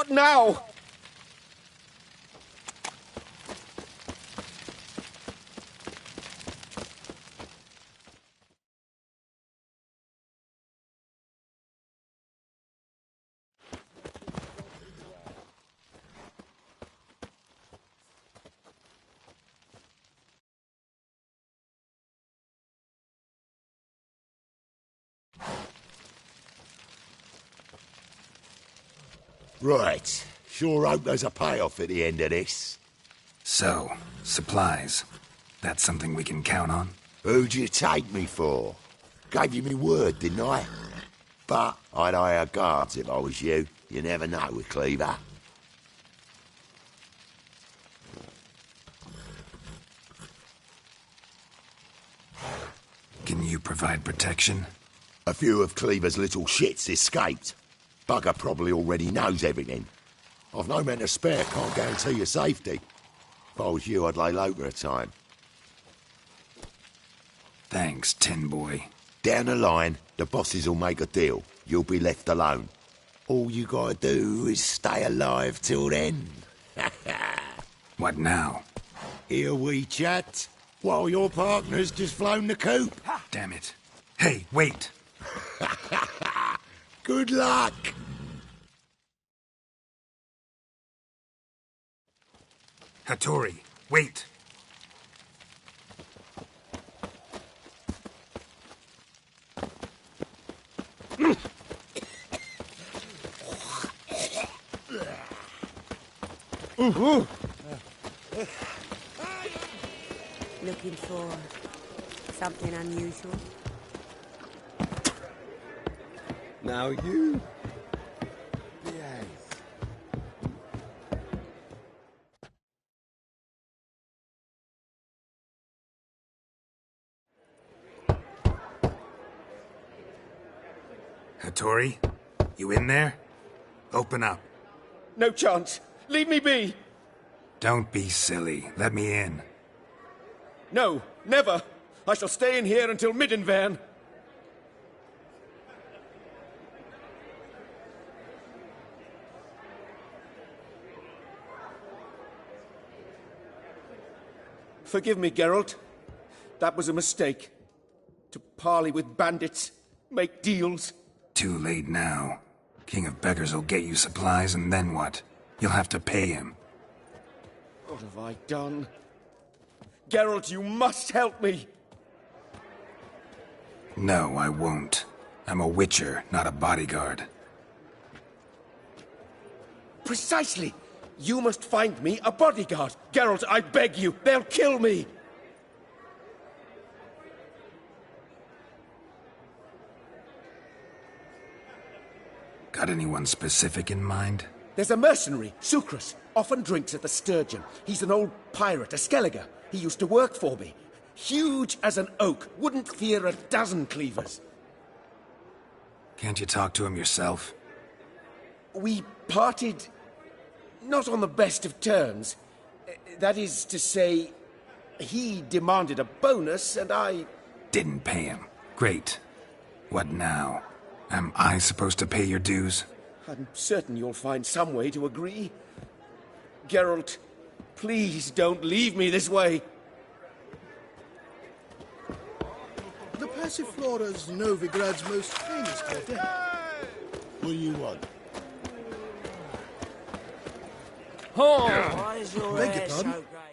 What now? Right. Sure hope there's a payoff at the end of this. So, supplies. That's something we can count on? Who'd you take me for? Gave you me word, didn't I? But I'd hire guards if I was you. You never know with Cleaver. Can you provide protection? A few of Cleaver's little shits escaped. Bugger probably already knows everything. I've no men to spare, can't guarantee your safety. If I was you, I'd lay low for a time. Thanks, Tin Boy. Down the line, the bosses will make a deal. You'll be left alone. All you gotta do is stay alive till then. What now? Here we chat, while your partner's just flown the coop. Damn it. Hey, wait! Good luck! Hattori, wait! Looking for something unusual? Now you... Hattori, you in there? Open up. No chance. Leave me be. Don't be silly. Let me in. No, never. I shall stay in here until Middenvern. Forgive me, Geralt. That was a mistake. To parley with bandits, make deals. Too late now. King of Beggars will get you supplies, and then what? You'll have to pay him. What have I done? Geralt, you must help me! No, I won't. I'm a witcher, not a bodyguard. Precisely! You must find me a bodyguard. Geralt, I beg you, they'll kill me! Got anyone specific in mind? There's a mercenary, Sucrus, often drinks at the Sturgeon. He's an old pirate, a Skelliger. He used to work for me. Huge as an oak, wouldn't fear a dozen cleavers. Can't you talk to him yourself? We parted not on the best of terms. That is to say, he demanded a bonus and I... Didn't pay him. Great. What now? Am I supposed to pay your dues? I'm certain you'll find some way to agree. Geralt, please don't leave me this way. The Passiflora's Novigrad's most famous quarter. What do you want? Oh, why is your Beg your hair pardon? so great?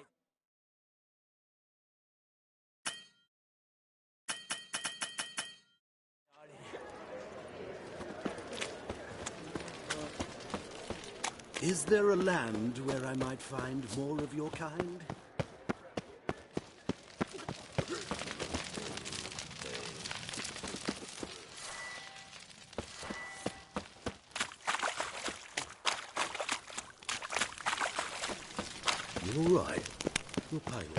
Is there a land where I might find more of your kind? You're all right. You're pale.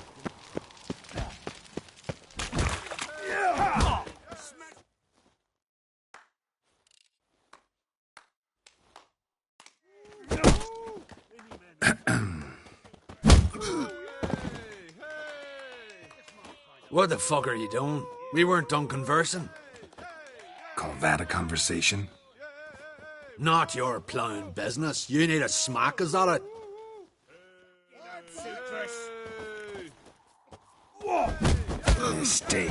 What the fuck are you doing? We weren't done conversing. Call that a conversation? Not your plowing business. You need a smack, is that it? Mistake.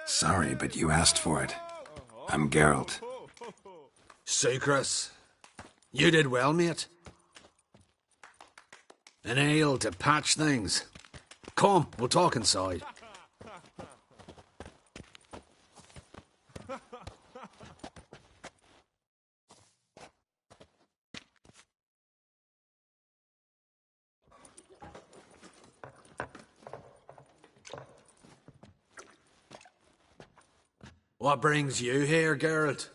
Sorry, but you asked for it. I'm Geralt. Sucrus, you did well, mate. An ale to patch things. Come, we'll talk inside. What brings you here, Geralt?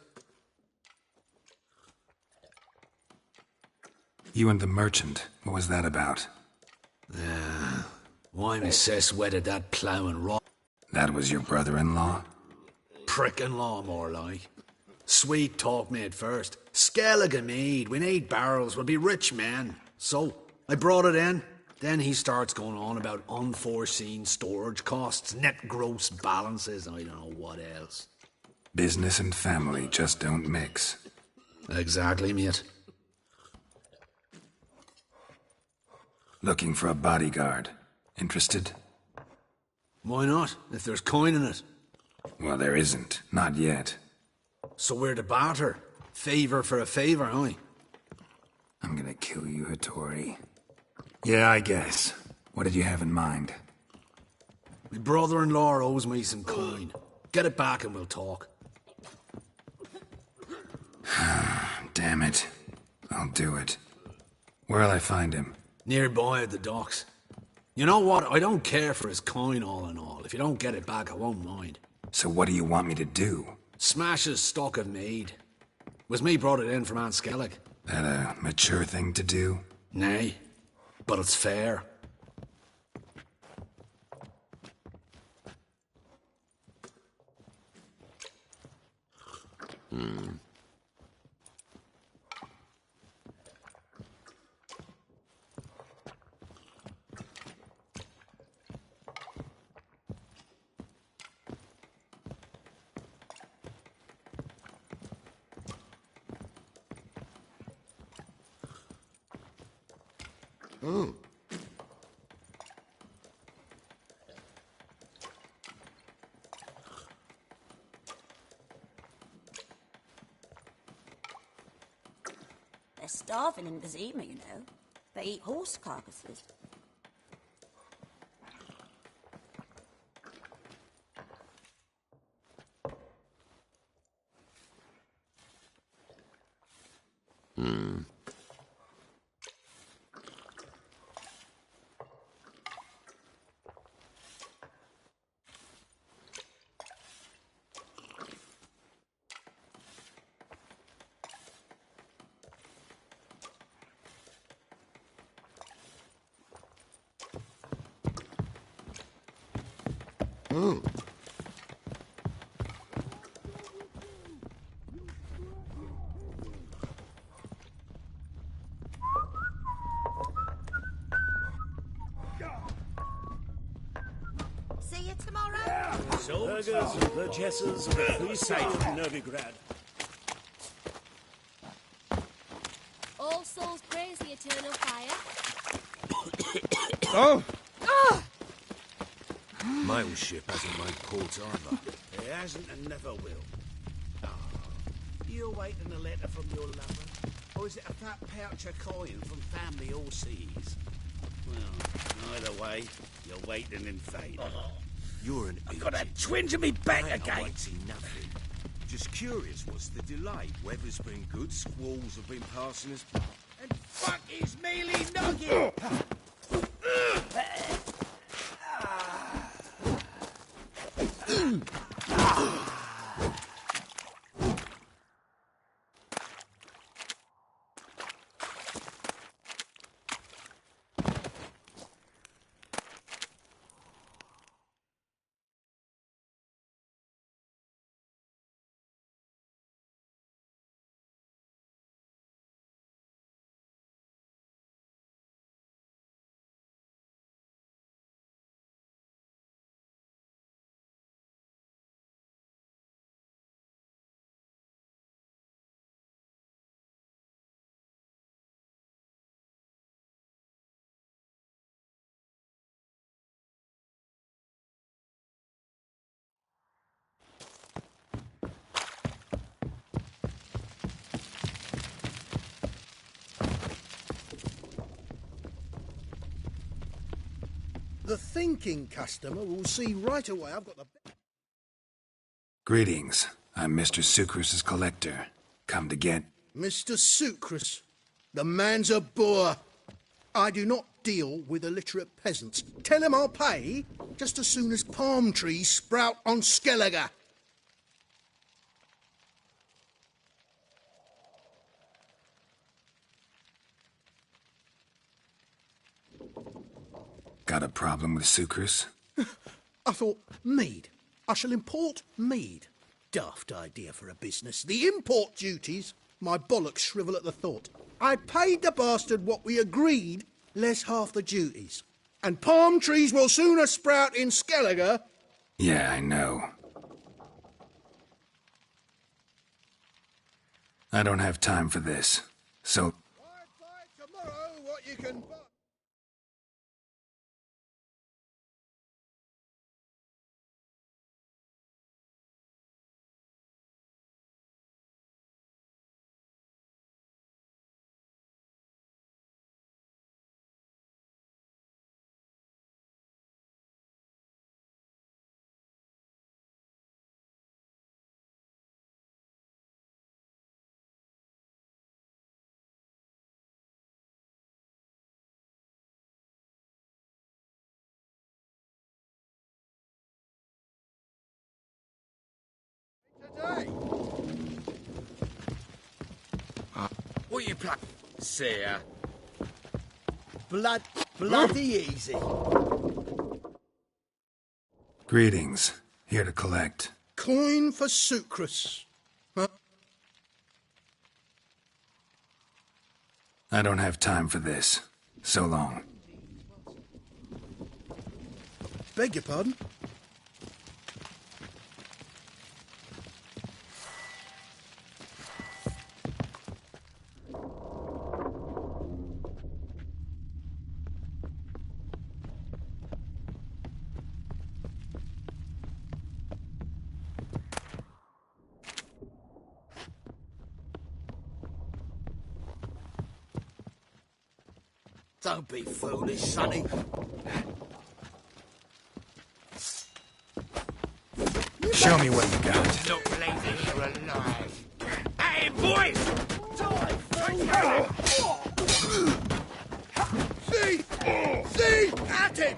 You and the merchant, what was that about? Why my sis wedded that ploughing rot? That was your brother-in-law? Prick-in-law, more like. Sweet talk made first. Skellig and mead, we need barrels, we'll be rich men. So, I brought it in. Then he starts going on about unforeseen storage costs, net gross balances, and I don't know what else. Business and family just don't mix. Exactly, mate. Looking for a bodyguard. Interested? Why not, if there's coin in it? Well, there isn't. Not yet. So we're to barter. Favour for a favour, aye? I'm gonna kill you, Hattori. Yeah, I guess. What did you have in mind? My brother-in-law owes me some coin. Get it back and we'll talk. Damn it. I'll do it. Where'll I find him? Nearby at the docks. You know what? I don't care for his coin all in all. If you don't get it back, I won't mind. So what do you want me to do? Smash his stock of mead. Was me brought it in from Aunt Skellig. That a mature thing to do? Nay, but it's fair. They're starving in Vizima, you know. They eat horse carcasses. See you tomorrow. Burgers and burgesses and a free sight from Novigrad. All souls praise the eternal fire. Mail ship hasn't made port either. It hasn't and never will. Oh, you awaiting a letter from your lover? Or is it a fat pouch of coin from family all seas? Well, either way, you're waiting in vain. You're an I've got a idiot. twinge in me back I ain't again. awaiting nothing. Just curious what's the delay. Weather's been good, squalls have been passing us. And fuck is mealy nugget! The thinking customer will see right away I've got the... Greetings. I'm Mr. Sucrus's collector. Come to get... Mr. Sucrus, the man's a boor. I do not deal with illiterate peasants. Tell him I'll pay just as soon as palm trees sprout on Skellige. Got a problem with Sucrus? I thought, mead. I shall import mead. Daft idea for a business. The import duties, my bollocks shrivel at the thought. I paid the bastard what we agreed, less half the duties. And palm trees will sooner sprout in Skellige. Yeah, I know. I don't have time for this, so... I'd buy tomorrow what you can buy. Today. What you plan? Seer. Bloody easy. Greetings. Here to collect. Coin for Sucrus. Huh? I don't have time for this. So long. Beg your pardon? Don't be foolish, sonny. Show me what you got. Look, lady, you're alive. Hey, boys! See! See! At him!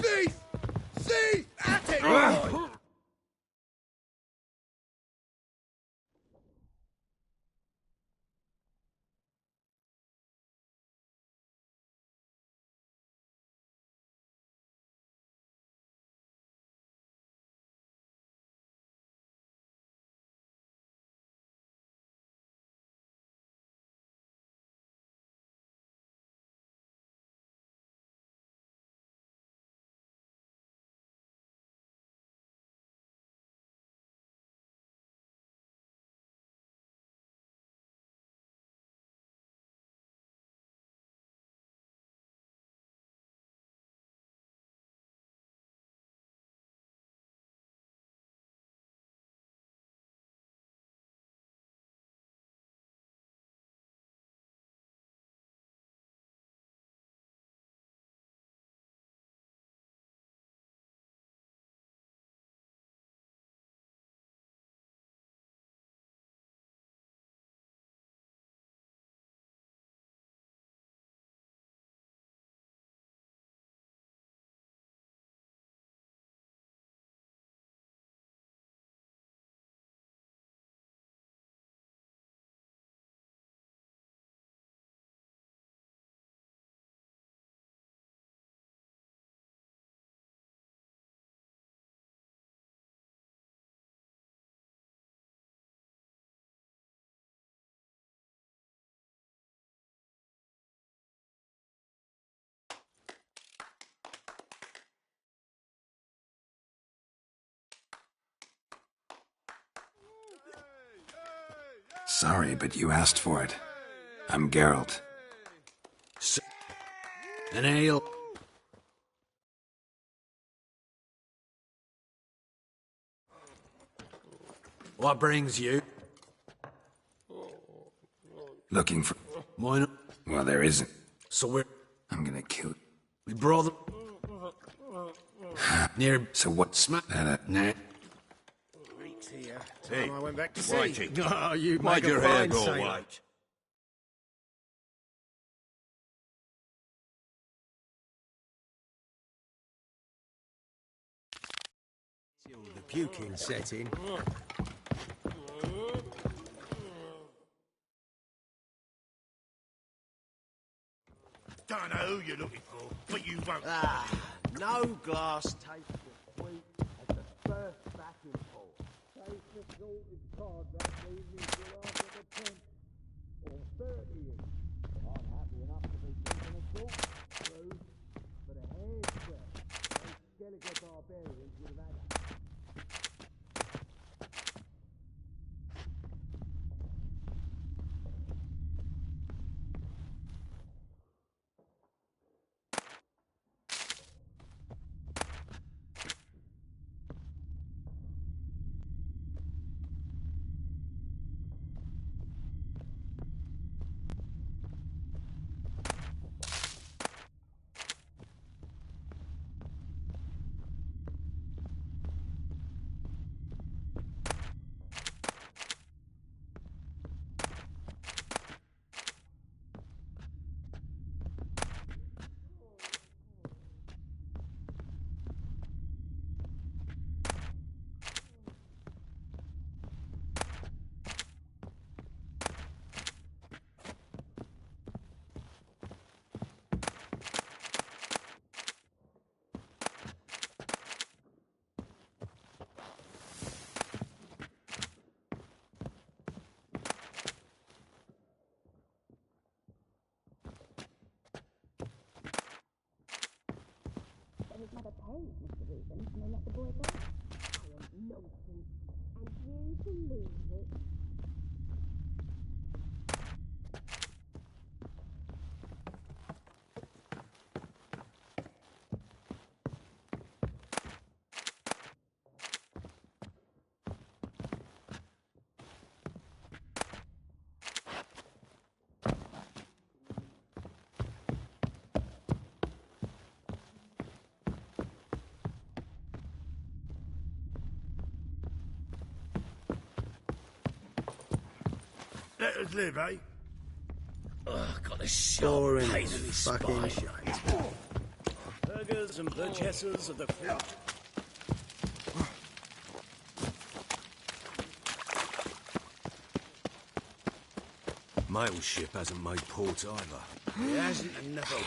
See! See! At him! Sorry, but you asked for it. I'm Geralt. An ale. What brings you? Looking for... Why not? Well, there isn't. So we're... I'm gonna kill... We brought them... Near... So what? Smack... Nah. Weeks here. Hey, Time I went back to sea. Whitey. Oh, you Why'd make a your hair fine go sailor. white? Till the puking set in. Don't know who you're looking for, but you won't. No glass taste the sweet as the first vacuum pour. Taste the salted cod that evening till after the 10th or 30th. I'm happy enough to be drinking a salt brew, but a hair's breadth. Those Skellige barbarians would have had it. His mother paid Mr. Regan and they let the boy go. Oh, nonsense. And you believe it? Let us live, eh? Got a sharp pain in his fucking spine. Burgers and burgesses of the fleet. Mail ship hasn't made port either. It hasn't and never will.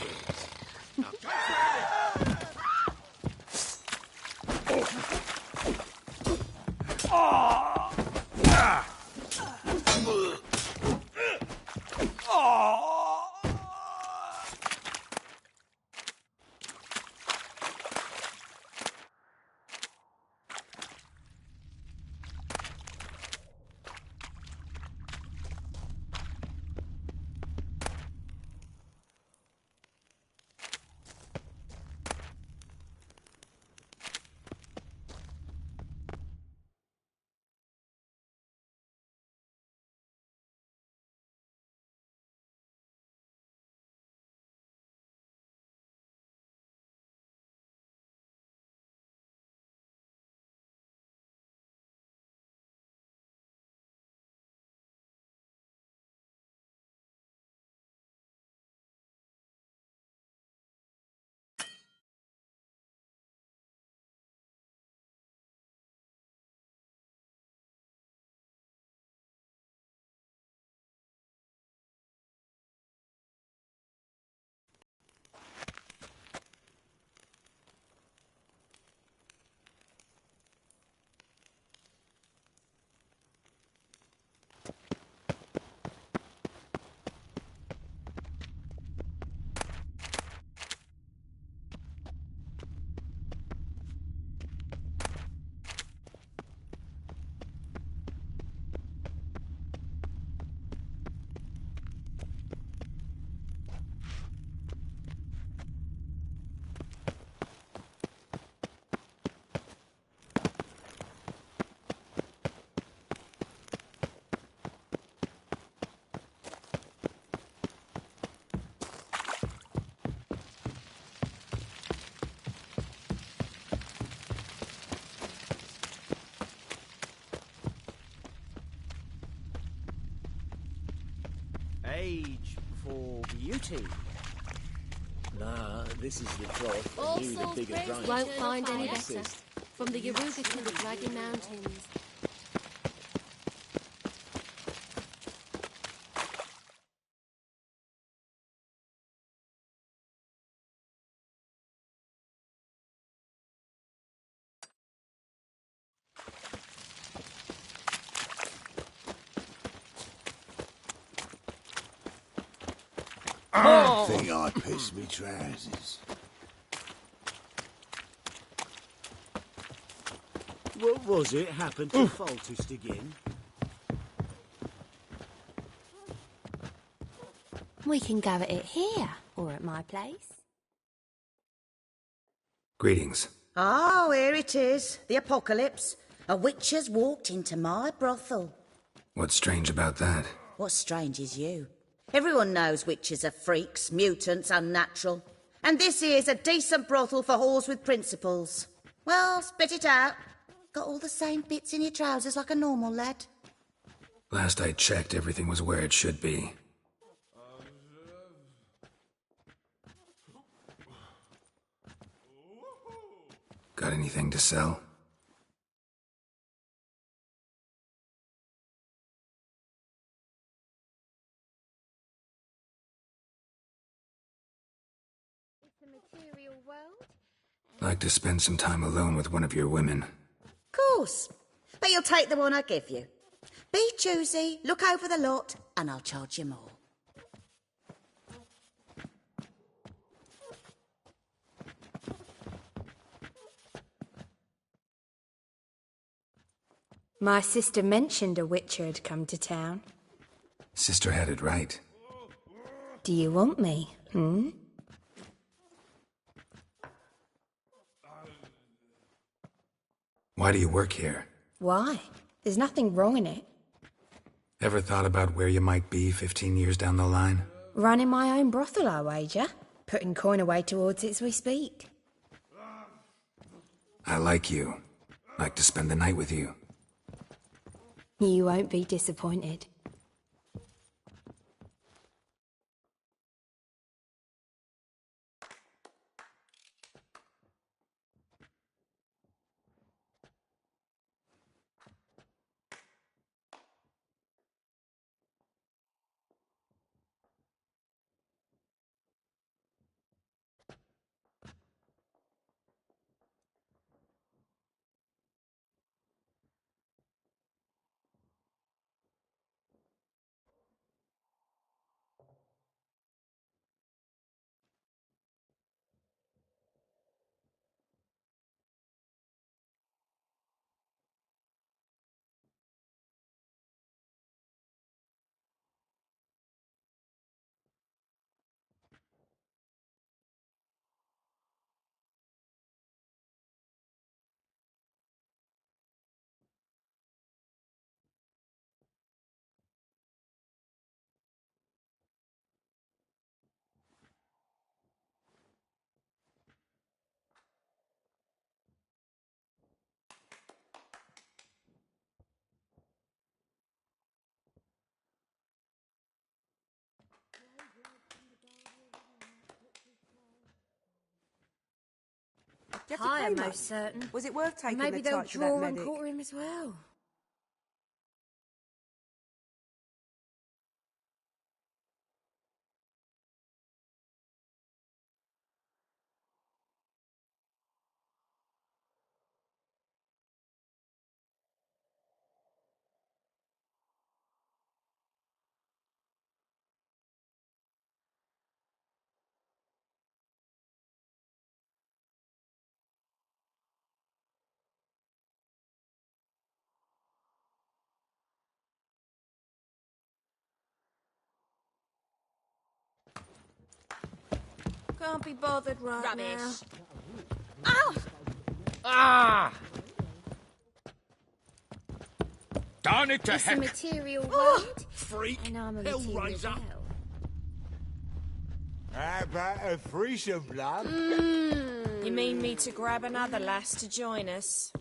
age for beauty. Nah, this is the trough. All and you the souls bigger praise drink. won't find any better. From the Yaruga to the Dragon Mountains. I think I pissed me trousers. What was it happened to Faltist again? We can go at it here, or at my place. Greetings. Oh, here it is. The apocalypse. A witch has walked into my brothel. What's strange about that? What's strange is you. Everyone knows witches are freaks, mutants, unnatural. And this here's a decent brothel for whores with principles. Well, spit it out. Got all the same bits in your trousers like a normal lad. Last I checked, everything was where it should be. Got anything to sell? Material world. Like to spend some time alone with one of your women. Course. But you'll take the one I give you. Be choosy, look over the lot, and I'll charge you more. My sister mentioned a witcher had come to town. Sister had it right. Do you want me, Why do you work here? Why? There's nothing wrong in it. Ever thought about where you might be 15 years down the line? Running my own brothel, I wager. Putting coin away towards it as we speak. I like you. Like to spend the night with you. You won't be disappointed. Higher, most certain. Was it worth taking Maybe the they'll touch of that draw and medic? quarter him as well. Can't be bothered right Rubbish. now. Ow! Ah! Darn it to It's a heck! material world. Freak! And I'm a Hellraiser! material girl. How about a threesome, love? You mean me to grab another lass to join us?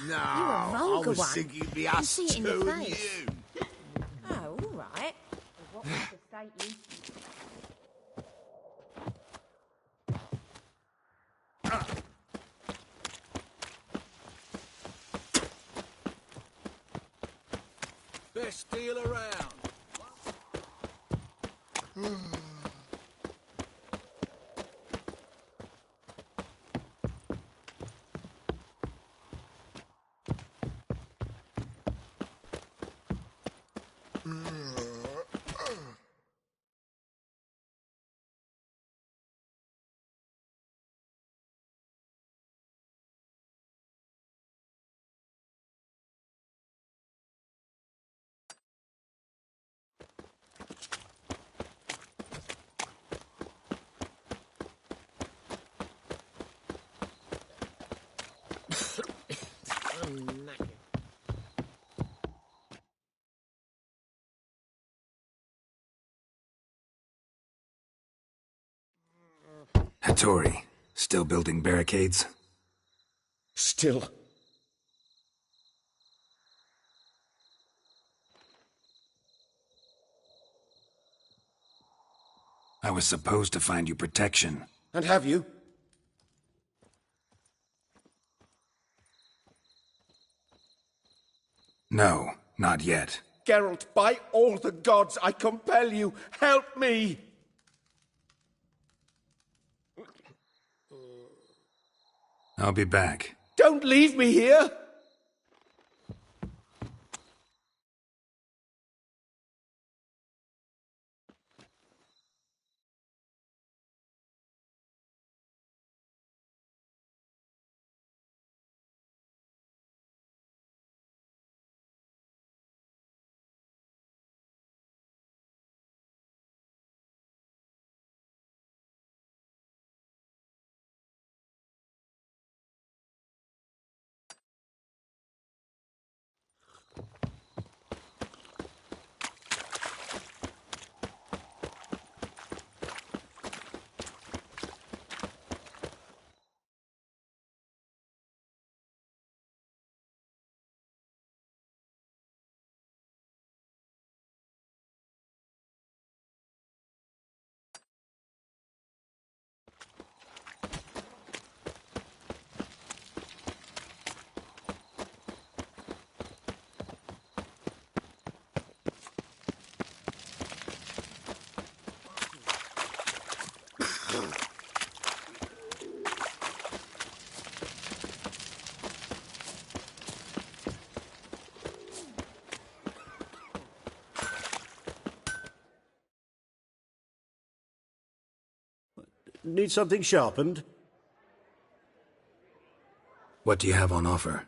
No, a vulgar I was one. thinking it'd be You us see it in two your and face. you. Oh, all right. ain't you? Best deal around. I'm knackered. Hattori, still building barricades? Still. I was supposed to find you protection. And have you? No, not yet. Geralt, by all the gods, I compel you, help me! I'll be back. Don't leave me here! Need something sharpened? What do you have on offer?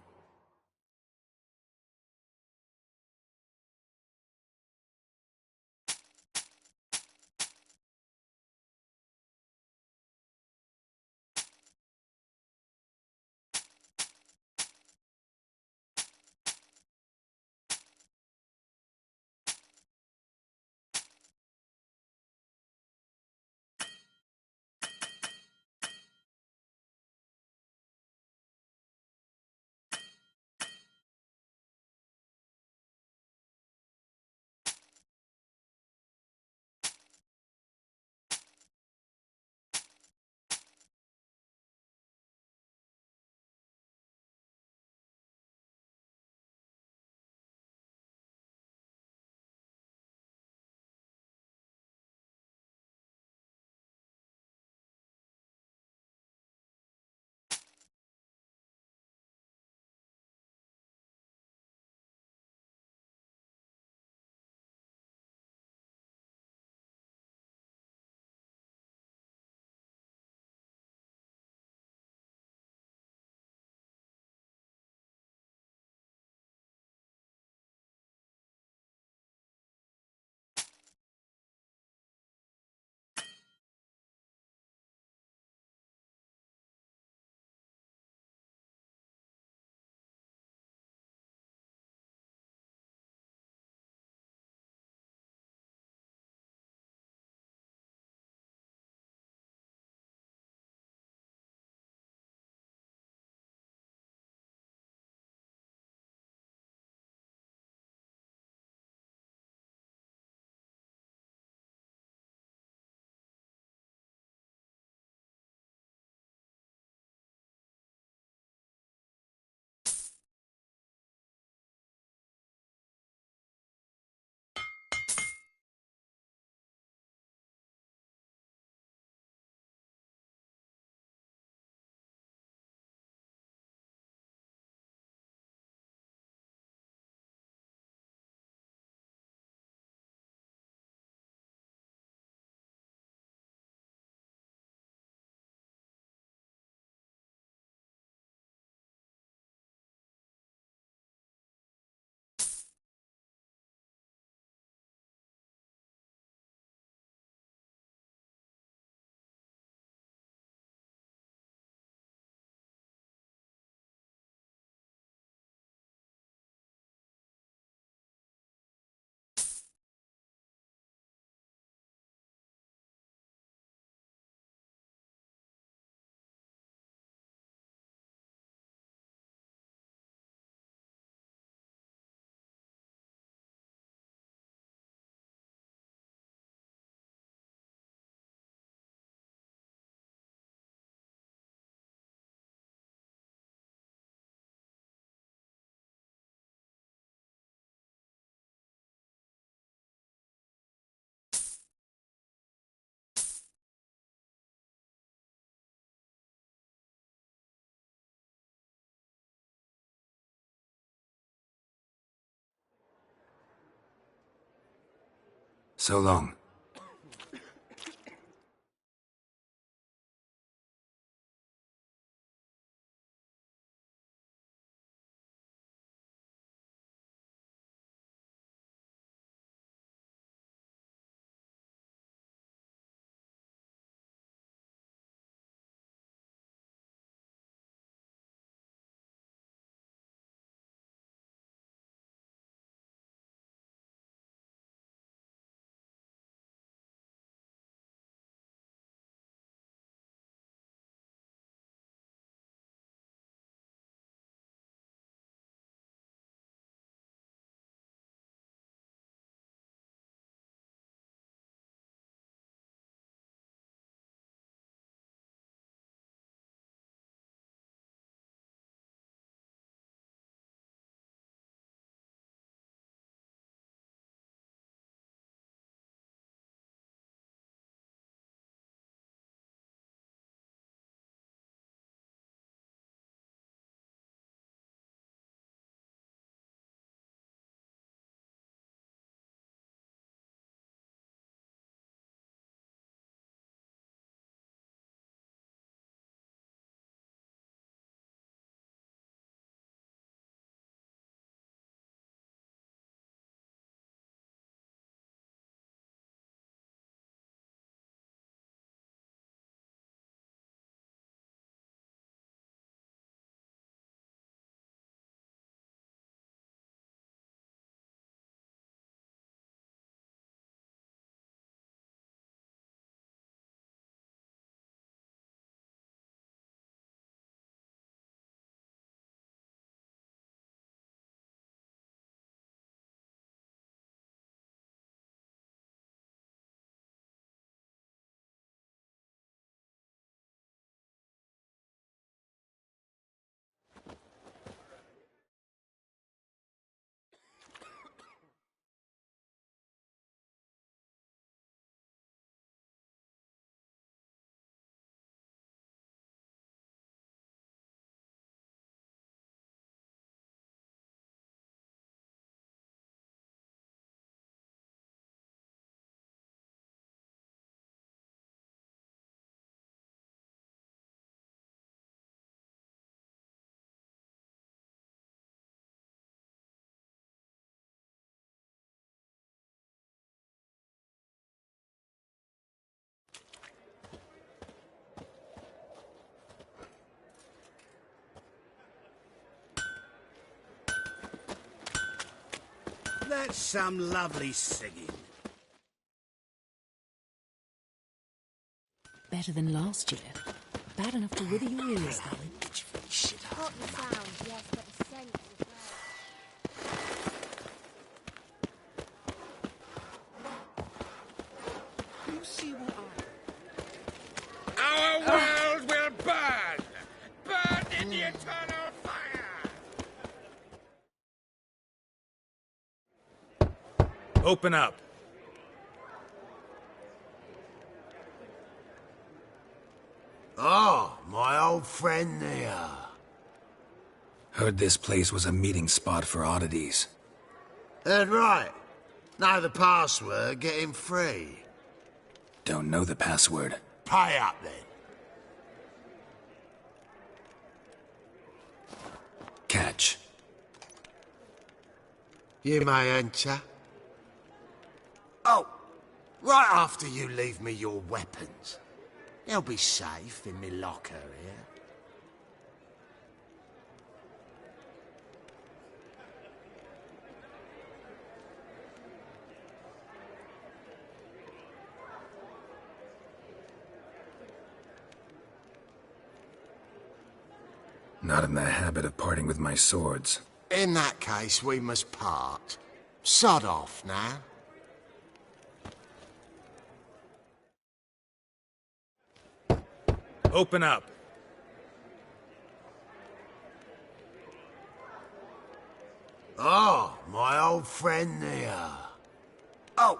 So long. That's some lovely singing. Better than last year. Bad enough to wither your ears, though. Shit up. Not the sound, yes, but the scent as well. You see what Our world will burn! Burn in the eternal fire! Open up. Oh, my old friend there. Heard this place was a meeting spot for oddities. Heard right. Know the password, get him free. Don't know the password. Pay up then. Catch. You may enter. Oh, right after you leave me your weapons. They'll be safe in me locker here. Not in the habit of parting with my swords. In that case, we must part. Sod off now. Open up. Oh, my old friend there. Oh,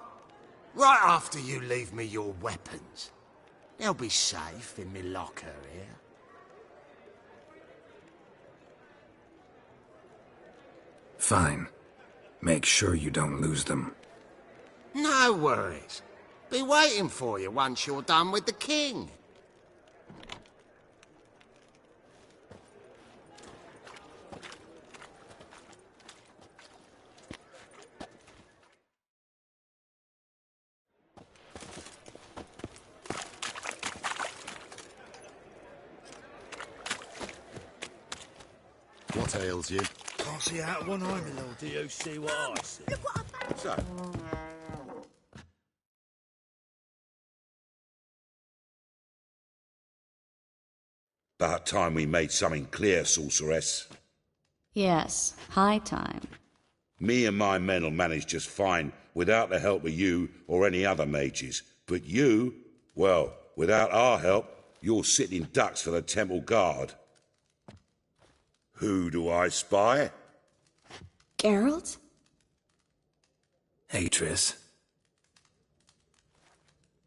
right after you leave me your weapons. They'll be safe in me locker here. Fine. Make sure you don't lose them. No worries. Be waiting for you once you're done with the king. What ails you? Can't see out one eye, my lord. Do you see what I see? So, about time we made something clear, sorceress. Yes, high time. Me and my men'll manage just fine without the help of you or any other mages. But you, well, without our help, you're sitting ducks for the temple guard. Who do I spy? Geralt? Hey, Triss.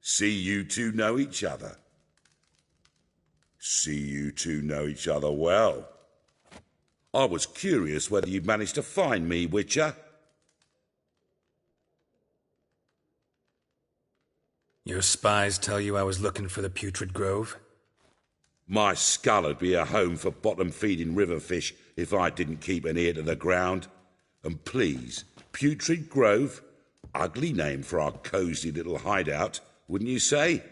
See you two know each other. See you two know each other well. I was curious whether you'd managed to find me, Witcher. Your spies tell you I was looking for the Putrid Grove? My skull'd be a home for bottom-feeding river fish if I didn't keep an ear to the ground. And please, Putrid Grove, ugly name for our cosy little hideout, wouldn't you say?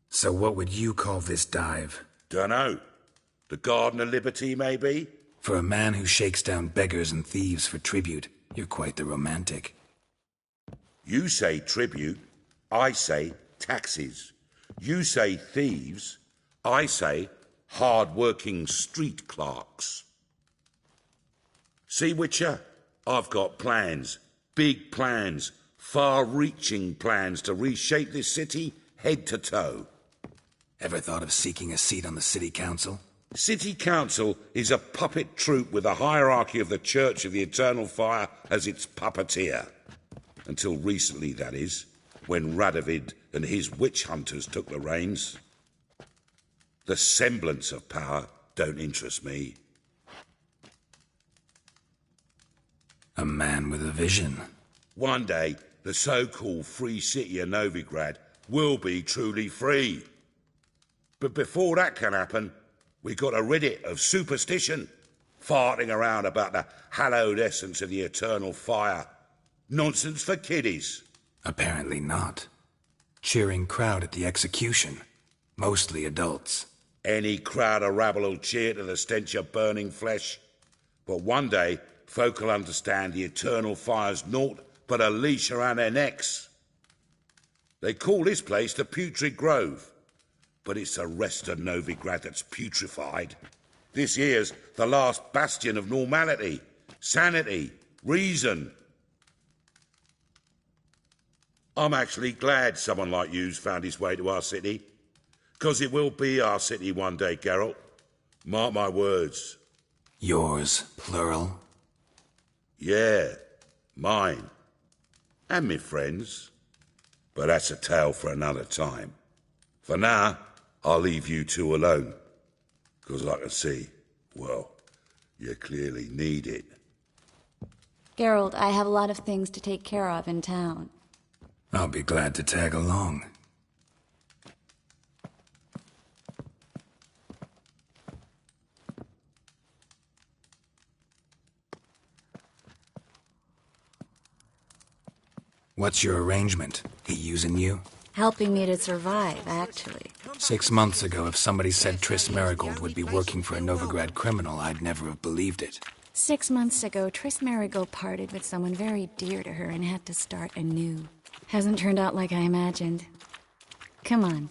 So what would you call this dive? Dunno. The Garden of Liberty, maybe? For a man who shakes down beggars and thieves for tribute, you're quite the romantic. You say tribute, I say taxes. You say thieves, I say hard-working street clerks. See, Witcher, I've got plans, big plans, far-reaching plans to reshape this city head to toe. Ever thought of seeking a seat on the city council? City council is a puppet troupe with a hierarchy of the Church of the Eternal Fire as its puppeteer. Until recently, that is, when Radovid and his witch hunters took the reins. The semblance of power don't interest me. A man with a vision. One day, the so-called free city of Novigrad will be truly free. But before that can happen, we got to rid it of superstition, farting around about the hallowed essence of the eternal fire. Nonsense for kiddies. Apparently not. Cheering crowd at the execution. Mostly adults. Any crowd of rabble will cheer to the stench of burning flesh. But one day, folk will understand the eternal fire's naught but a leash around their necks. They call this place the Putrid Grove. But it's the rest of Novigrad that's putrefied. This here's the last bastion of normality, sanity, reason. I'm actually glad someone like you's found his way to our city. 'Cause it will be our city one day, Geralt. Mark my words. Yours, plural? Yeah, mine. And me friends. But that's a tale for another time. For now, I'll leave you two alone. 'Cause I can see, well, you clearly need it. Geralt, I have a lot of things to take care of in town. I'll be glad to tag along. What's your arrangement? He using you? Helping me to survive, actually. 6 months ago, if somebody said Triss Merigold would be working for a Novigrad criminal, I'd never have believed it. 6 months ago, Triss Merigold parted with someone very dear to her and had to start anew. Hasn't turned out like I imagined. Come on,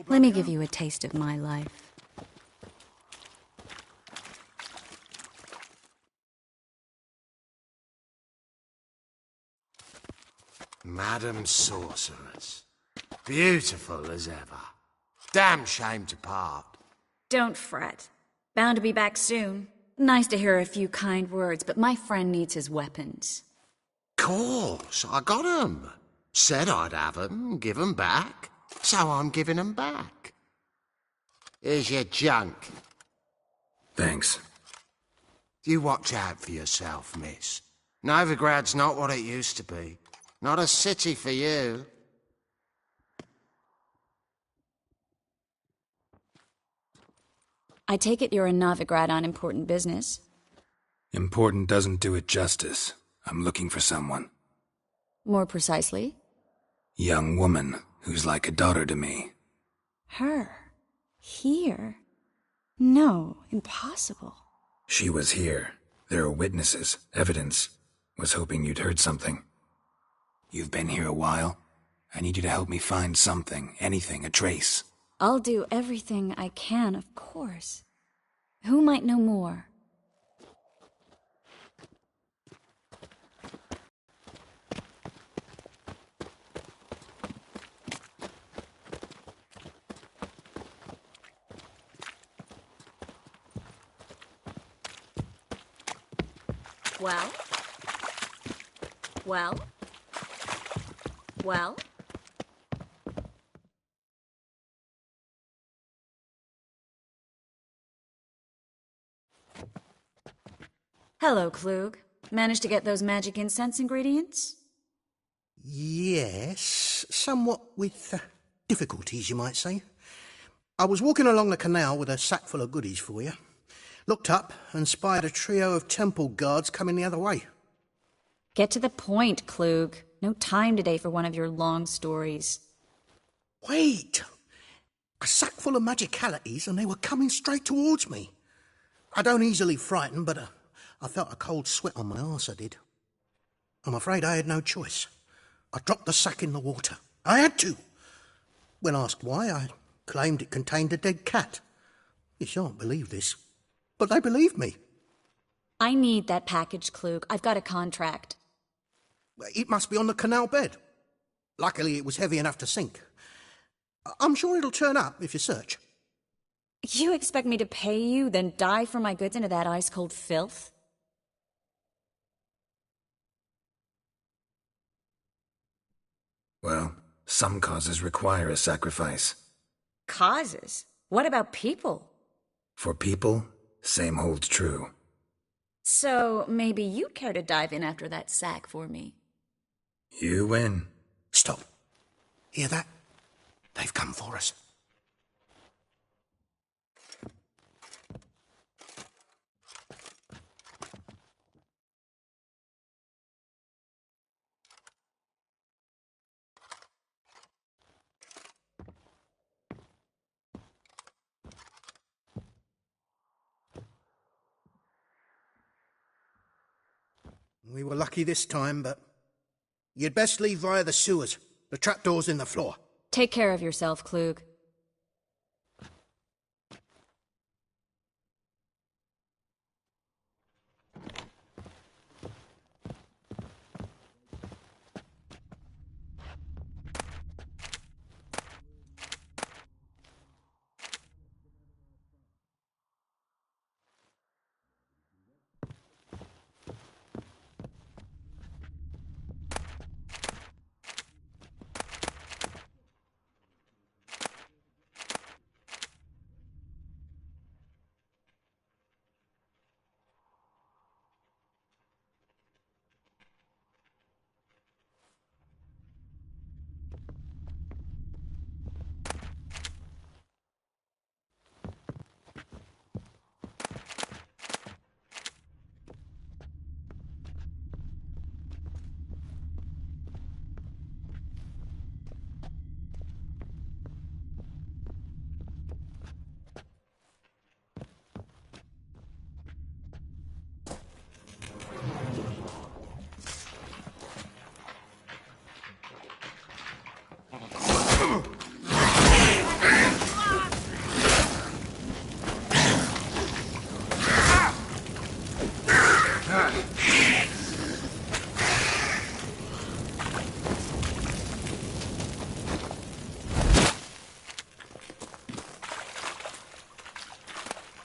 let me give you a taste of my life. Madam Sorceress. Beautiful as ever. Damn shame to part. Don't fret. Bound to be back soon. Nice to hear a few kind words, but my friend needs his weapons. Course, I got 'em. Said I'd have 'em, give 'em back. So I'm giving 'em back. Here's your junk. Thanks. You watch out for yourself, miss. Novigrad's not what it used to be. Not a city for you. I take it you're in Novigrad on important business. Important doesn't do it justice. I'm looking for someone. More precisely? Young woman who's like a daughter to me. Her? Here? No, impossible. She was here. There are witnesses, evidence. Was hoping you'd heard something. You've been here a while. I need you to help me find something, anything, a trace. I'll do everything I can, of course. Who might know more? Well? Well? Well? Hello, Klug. Managed to get those magic incense ingredients? Yes, somewhat with difficulties, you might say. I was walking along the canal with a sack full of goodies for you. Looked up and spied a trio of temple guards coming the other way. Get to the point, Klug. No time today for one of your long stories. Wait! A sack full of magicalities and they were coming straight towards me. I don't easily frighten, but I felt a cold sweat on my arse, I did. I'm afraid I had no choice. I dropped the sack in the water. I had to. When asked why, I claimed it contained a dead cat. You shan't believe this, but they believed me. I need that package, Klug. I've got a contract. It must be on the canal bed. Luckily, it was heavy enough to sink. I'm sure it'll turn up if you search. You expect me to pay you, then dive for my goods into that ice-cold filth? Well, some causes require a sacrifice. Causes? What about people? For people, same holds true. So maybe you'd care to dive in after that sack for me. You win. Stop. Hear that? They've come for us. We were lucky this time, but you'd best leave via the sewers. The trapdoor's in the floor. Take care of yourself, Klug.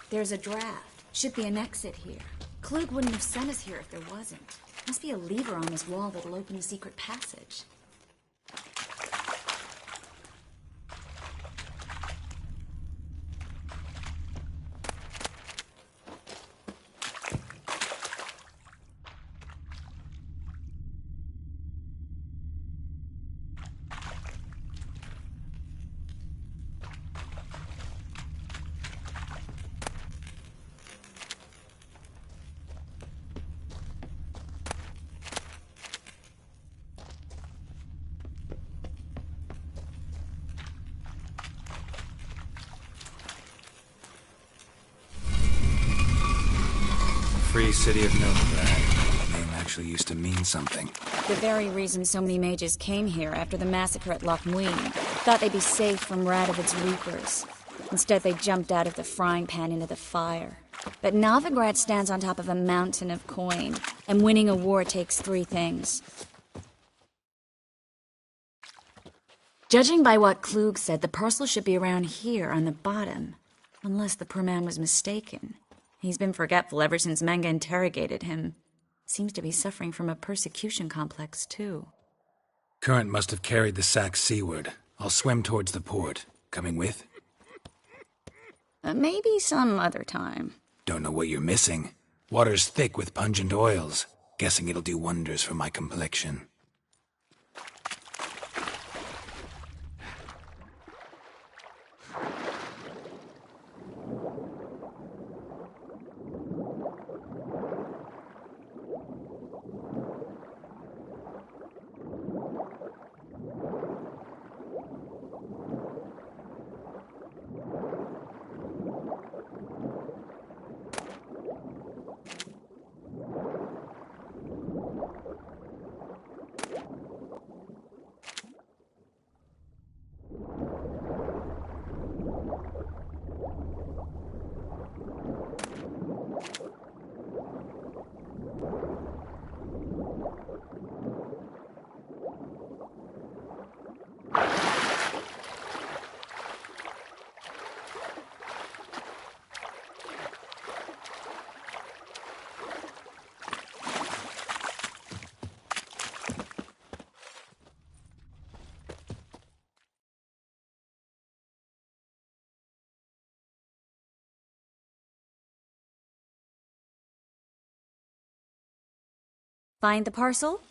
There's a draft. Should be an exit here. Klug wouldn't have sent us here if there wasn't. Must be a lever on this wall that'll open a secret passage. Free City of Novigrad. The name actually used to mean something. The very reason so many mages came here after the massacre at Loch Muin. Thought they'd be safe from Radovid's reapers. Instead, they jumped out of the frying pan into the fire. But Novigrad stands on top of a mountain of coin, and winning a war takes 3 things. Judging by what Klug said, the parcel should be around here on the bottom. Unless the poor man was mistaken. He's been forgetful ever since Manga interrogated him. Seems to be suffering from a persecution complex, too. Current must have carried the sack seaward. I'll swim towards the port. Coming with? Maybe some other time. Don't know what you're missing. Water's thick with pungent oils. Guessing it'll do wonders for my complexion. Find the parcel?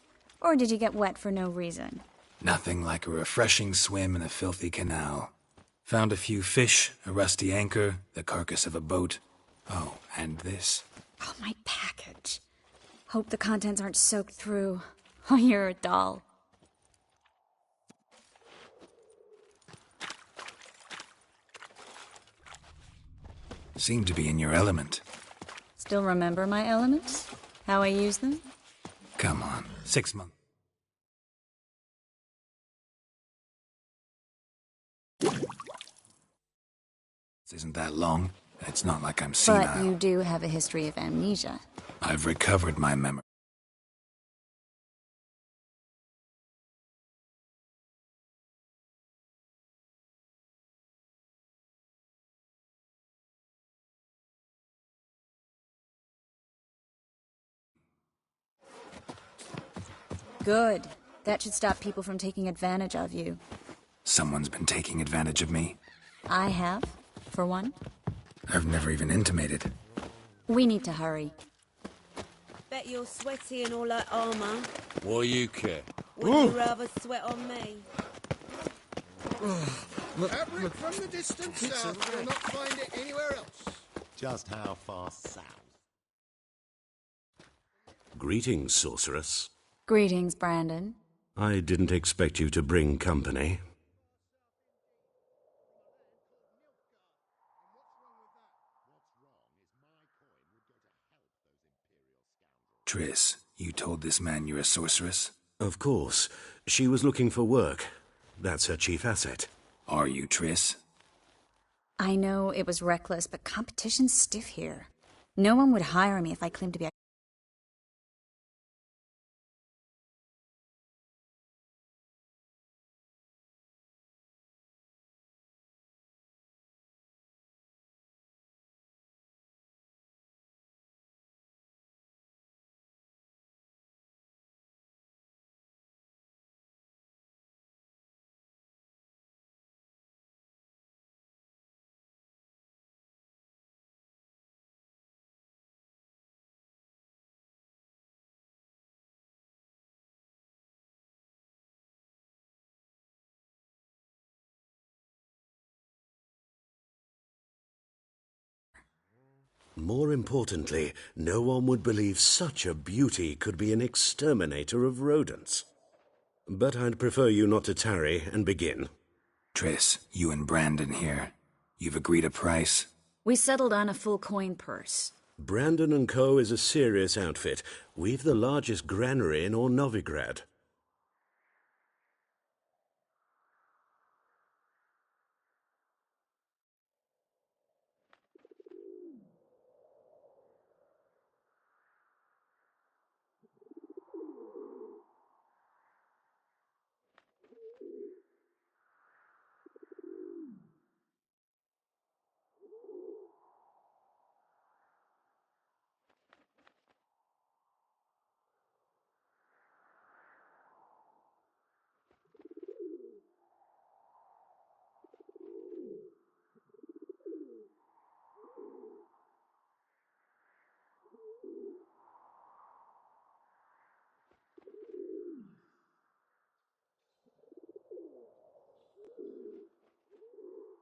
Or did you get wet for no reason? Nothing like a refreshing swim in a filthy canal. Found a few fish, a rusty anchor, the carcass of a boat. Oh, and this. Oh, my package. Hope the contents aren't soaked through. Oh, you're a doll. Seem to be in your element. Still remember my elements? How I use them? Come on, 6 months. Isn't that long? It's not like I'm senile. But you do have a history of amnesia. I've recovered my memory. Good. That should stop people from taking advantage of you. Someone's been taking advantage of me. I have, for one. I've never even intimated. We need to hurry. Bet you're sweaty in all that armour. Why you care? Would you rather sweat on me? Fabric from the distant south. You'll not find it anywhere else. Just how far south? Greetings, sorceress. Greetings, Brandon. I didn't expect you to bring company. Triss, you told this man you're a sorceress? Of course. She was looking for work. That's her chief asset. Are you, Triss? I know it was reckless, but competition's stiff here. No one would hire me if I claimed to be a... More importantly, no one would believe such a beauty could be an exterminator of rodents. But I'd prefer you not to tarry and begin. Triss, you and Brandon here. You've agreed a price? We settled on a full coin purse. Brandon & Co. is a serious outfit. We've the largest granary in all Novigrad.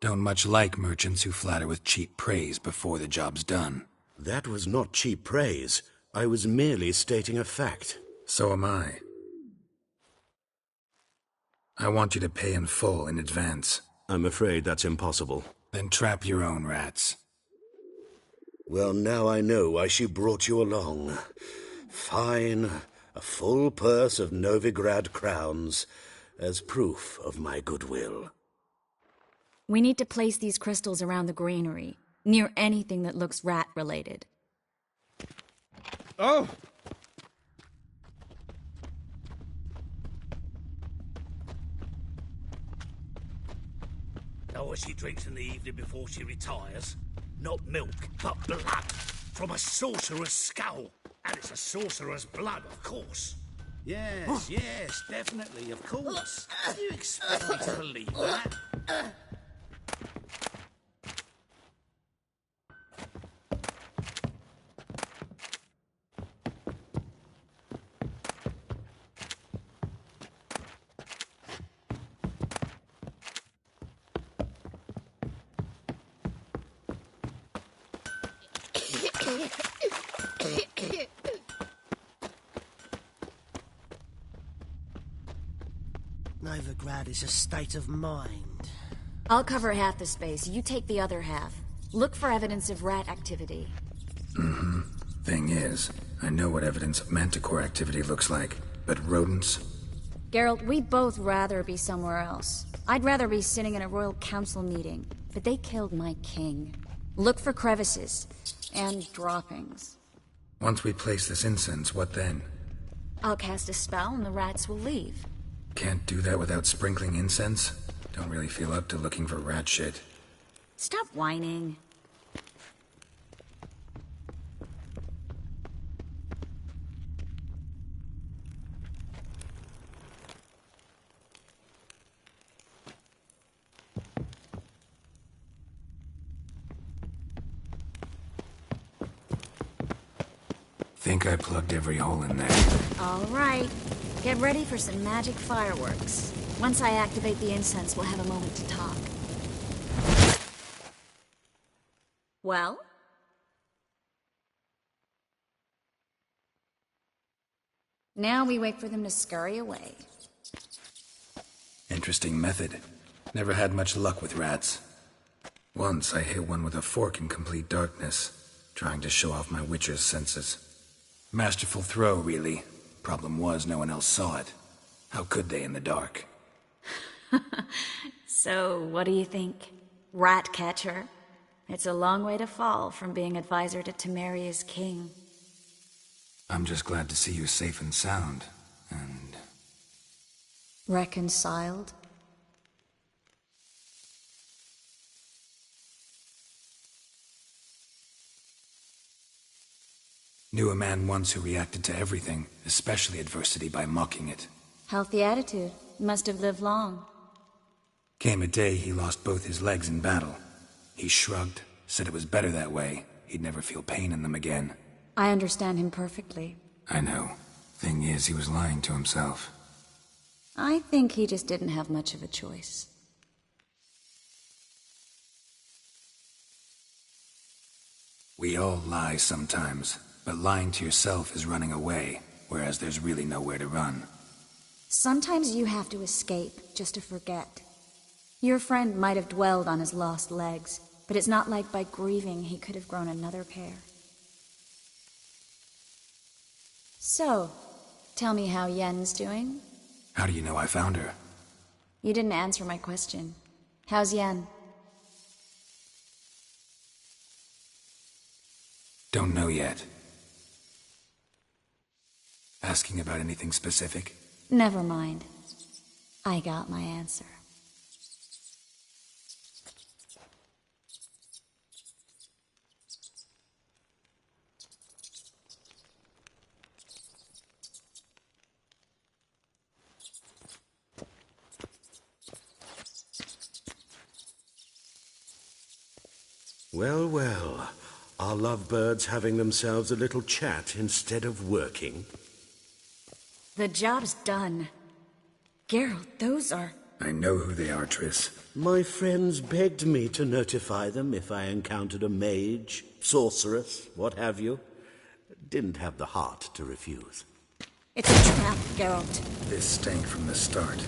Don't much like merchants who flatter with cheap praise before the job's done. That was not cheap praise. I was merely stating a fact. So am I. I want you to pay in full in advance. I'm afraid that's impossible. Then trap your own rats. Well, now I know why she brought you along. Fine, a full purse of Novigrad crowns as proof of my goodwill. We need to place these crystals around the granary, near anything that looks rat-related. Oh! Know what she drinks in the evening before she retires? Not milk, but blood. From a sorcerer's skull. And it's a sorcerer's blood, of course. Yes, yes, definitely, of course. Do you expect me to believe that? Novigrad is a state of mind. I'll cover half the space, you take the other half. Look for evidence of rat activity. Mm-hmm. Thing is, I know what evidence of manticore activity looks like, but rodents? Geralt, we'd both rather be somewhere else. I'd rather be sitting in a royal council meeting, but they killed my king. Look for crevices, and droppings. Once we place this incense, what then? I'll cast a spell and the rats will leave. Can't do that without sprinkling incense? Don't really feel up to looking for rat shit. Stop whining. Think I plugged every hole in there. All right. Get ready for some magic fireworks. Once I activate the incense, we'll have a moment to talk. Well? Now we wait for them to scurry away. Interesting method. Never had much luck with rats. Once I hit one with a fork in complete darkness, trying to show off my witcher's senses. Masterful throw, really. Problem was, no one else saw it. How could they in the dark? So, what do you think? Rat catcher? It's a long way to fall from being advisor to Temeria's king. I'm just glad to see you safe and sound, and... Reconciled? Knew a man once who reacted to everything, especially adversity, by mocking it. Healthy attitude. Must have lived long. Came a day he lost both his legs in battle. He shrugged, said it was better that way. He'd never feel pain in them again. I understand him perfectly. I know. Thing is, he was lying to himself. I think he just didn't have much of a choice. We all lie sometimes, but lying to yourself is running away, whereas there's really nowhere to run. Sometimes you have to escape, just to forget. Your friend might have dwelled on his lost legs, but it's not like by grieving he could have grown another pair. So, tell me how Yen's doing? How do you know I found her? You didn't answer my question. How's Yen? Don't know yet. Asking about anything specific? Never mind. I got my answer. Well, well. Are lovebirds having themselves a little chat instead of working? The job's done. Geralt, those are... I know who they are, Triss. My friends begged me to notify them if I encountered a mage, sorceress, what have you. Didn't have the heart to refuse. It's a trap, Geralt. This stank from the start.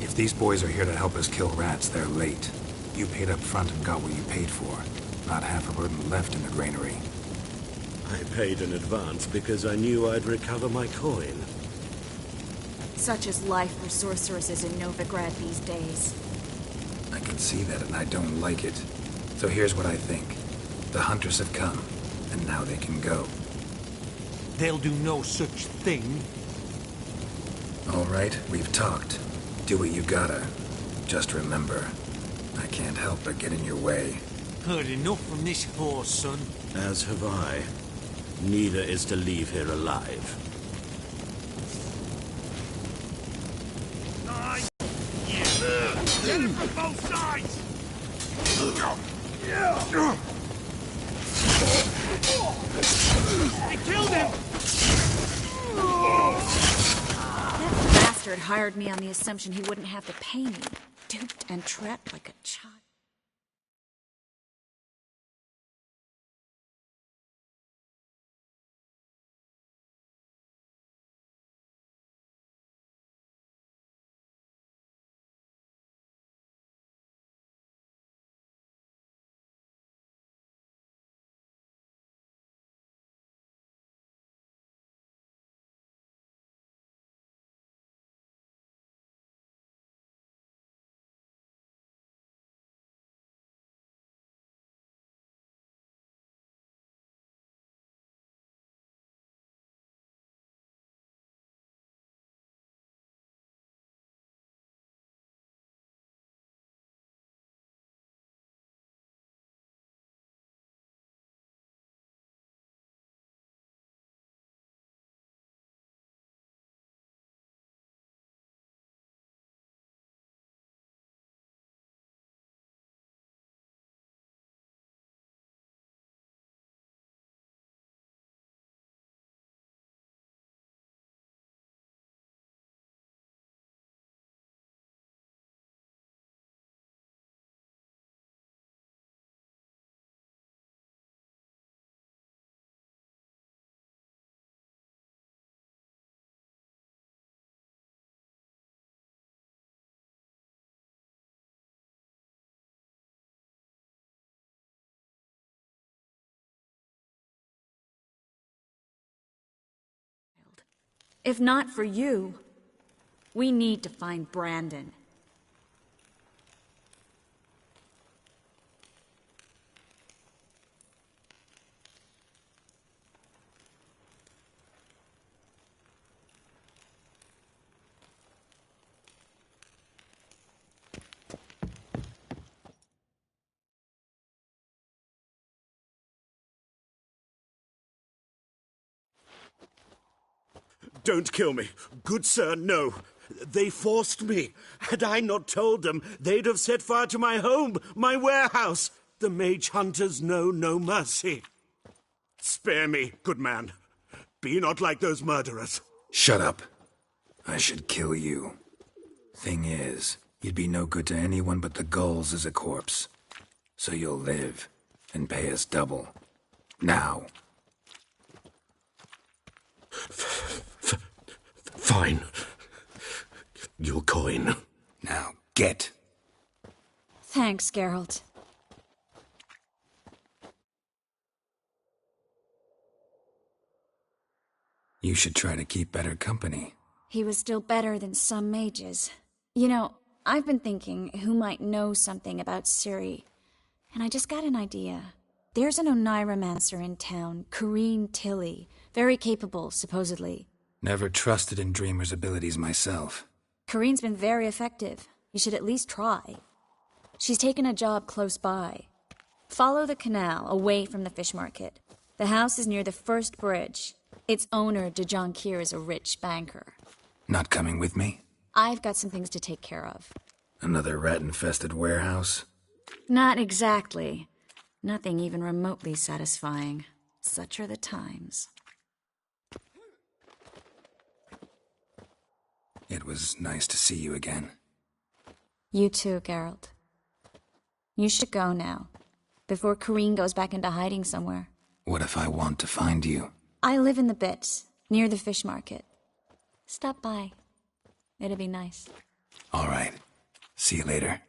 If these boys are here to help us kill rats, they're late. You paid up front and got what you paid for. Not half a burden left in the granary. I paid in advance because I knew I'd recover my coin. Such is life for sorceresses in Novigrad these days. I can see that and I don't like it. So here's what I think. The hunters have come, and now they can go. They'll do no such thing. All right, we've talked. Do what you gotta. Just remember, I can't help but get in your way. Heard enough from this horse, son. As have I. Neither is to leave here alive. Nice! Yeah. Get him from both sides! I killed him! That bastard hired me on the assumption he wouldn't have to pay me. Duped and trapped like a child. If not for you, we need to find Brandon. Don't kill me. Good sir, no. They forced me. Had I not told them, they'd have set fire to my home, my warehouse. The mage hunters know no mercy. Spare me, good man. Be not like those murderers. Shut up. I should kill you. Thing is, you'd be no good to anyone but the gulls as a corpse. So you'll live, and pay us double. Now. Fine. Your coin. Now, get. Thanks, Geralt. You should try to keep better company. He was still better than some mages. You know, I've been thinking who might know something about Ciri, and I just got an idea. There's an Oneiromancer in town, Corrine Tilly. Very capable, supposedly. Never trusted in Dreamer's abilities myself. Corrine's been very effective. You should at least try. She's taken a job close by. Follow the canal, away from the fish market. The house is near the first bridge. Its owner, Dejon Kier, is a rich banker. Not coming with me? I've got some things to take care of. Another rat-infested warehouse? Not exactly. Nothing even remotely satisfying. Such are the times. It was nice to see you again. You too, Geralt. You should go now, before Corrine goes back into hiding somewhere. What if I want to find you? I live in the Bits, near the fish market. Stop by. It'd be nice. All right. See you later.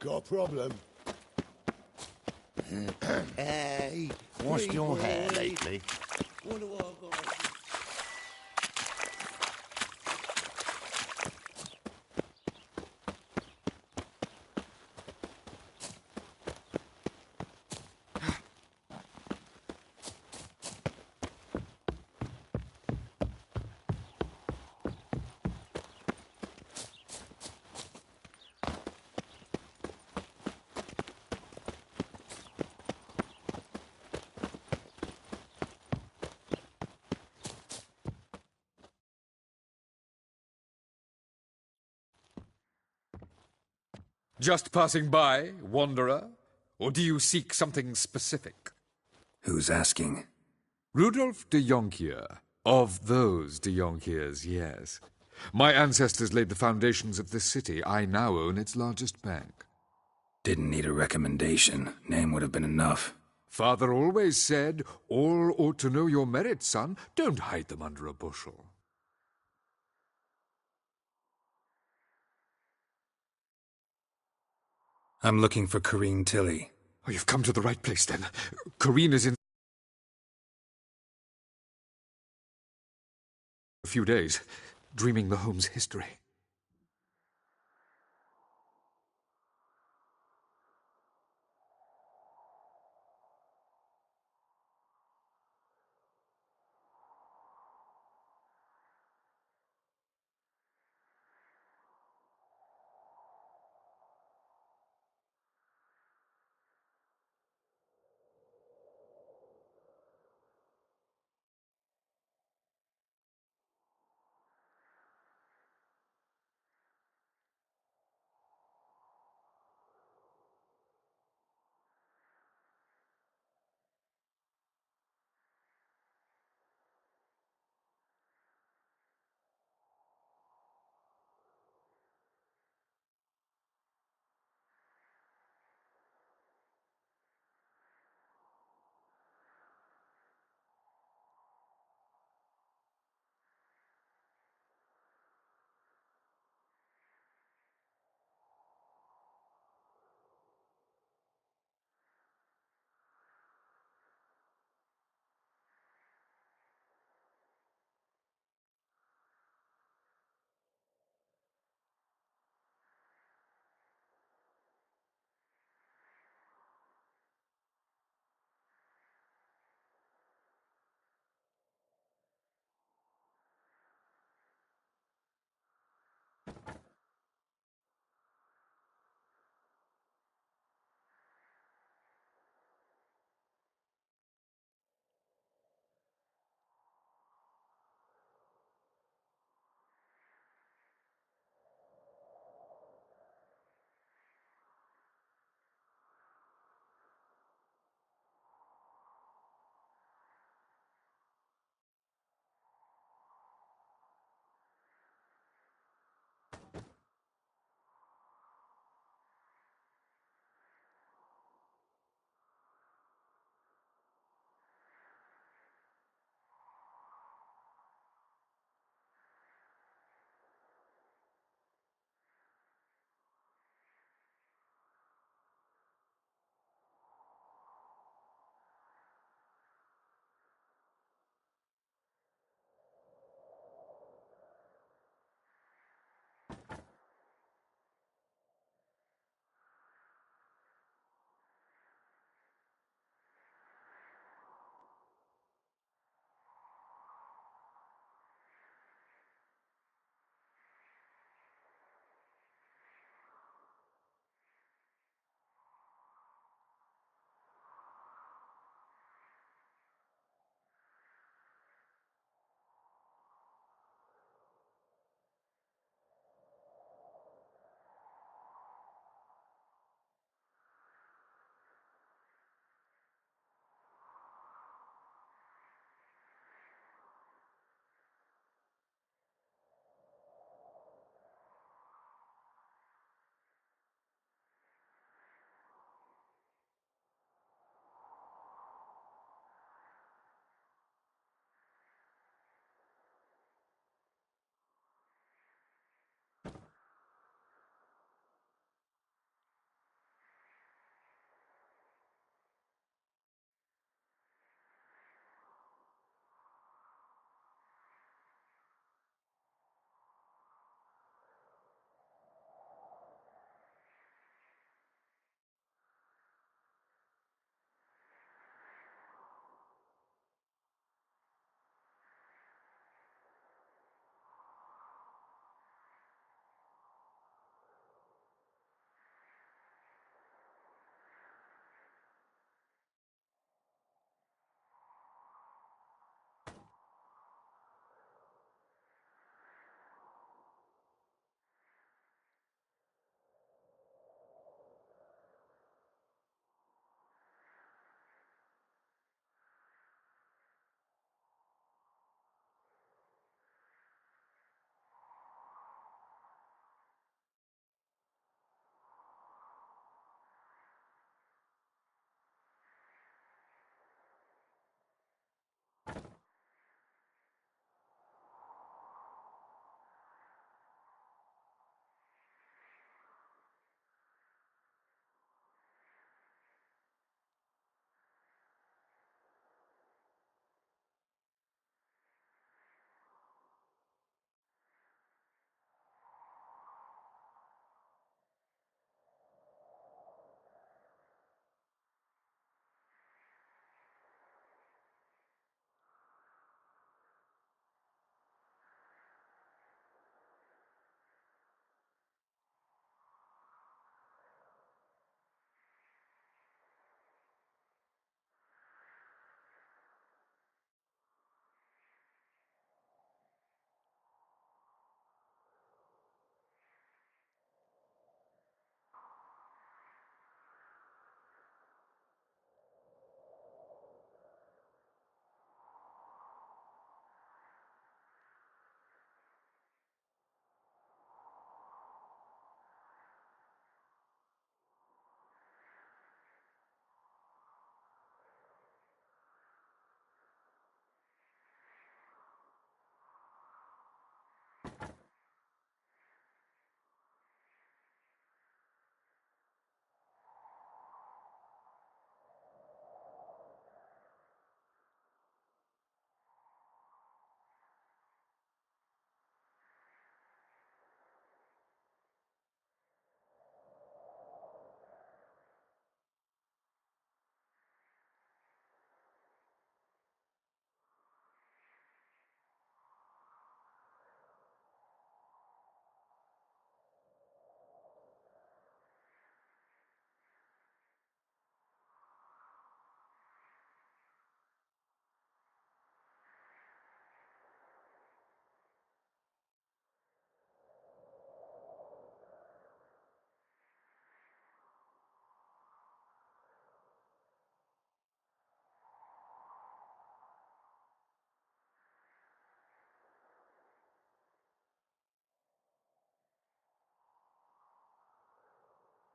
Got a problem? Hey, Washed your hair boy. lately? What do I got? Just passing by, wanderer? Or do you seek something specific? Who's asking? Rudolf de Jonkier. Of those de Jonkiers, yes. My ancestors laid the foundations of this city. I now own its largest bank. Didn't need a recommendation. Name would have been enough. Father always said, all ought to know your merits, son. Don't hide them under a bushel. I'm looking for Corrine Tilly. Oh, you've come to the right place, then. Corrine is in a few days, dreaming the home's history.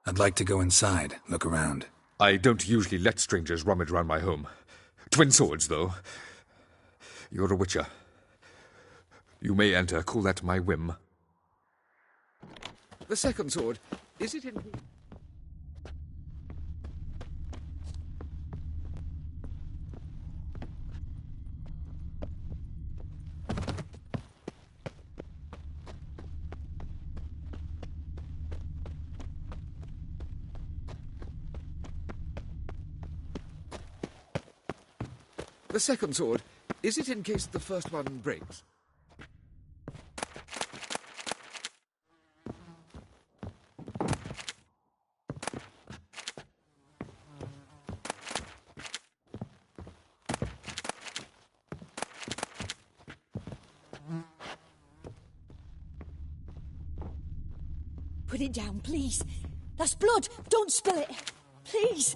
I'd like to go inside, look around. I don't usually let strangers rummage around my home. Twin swords, though. You're a witcher. You may enter, call that my whim. The second sword, is it in... The second sword, is it in case the first one breaks? Put it down, please. That's blood. Don't spill it. Please.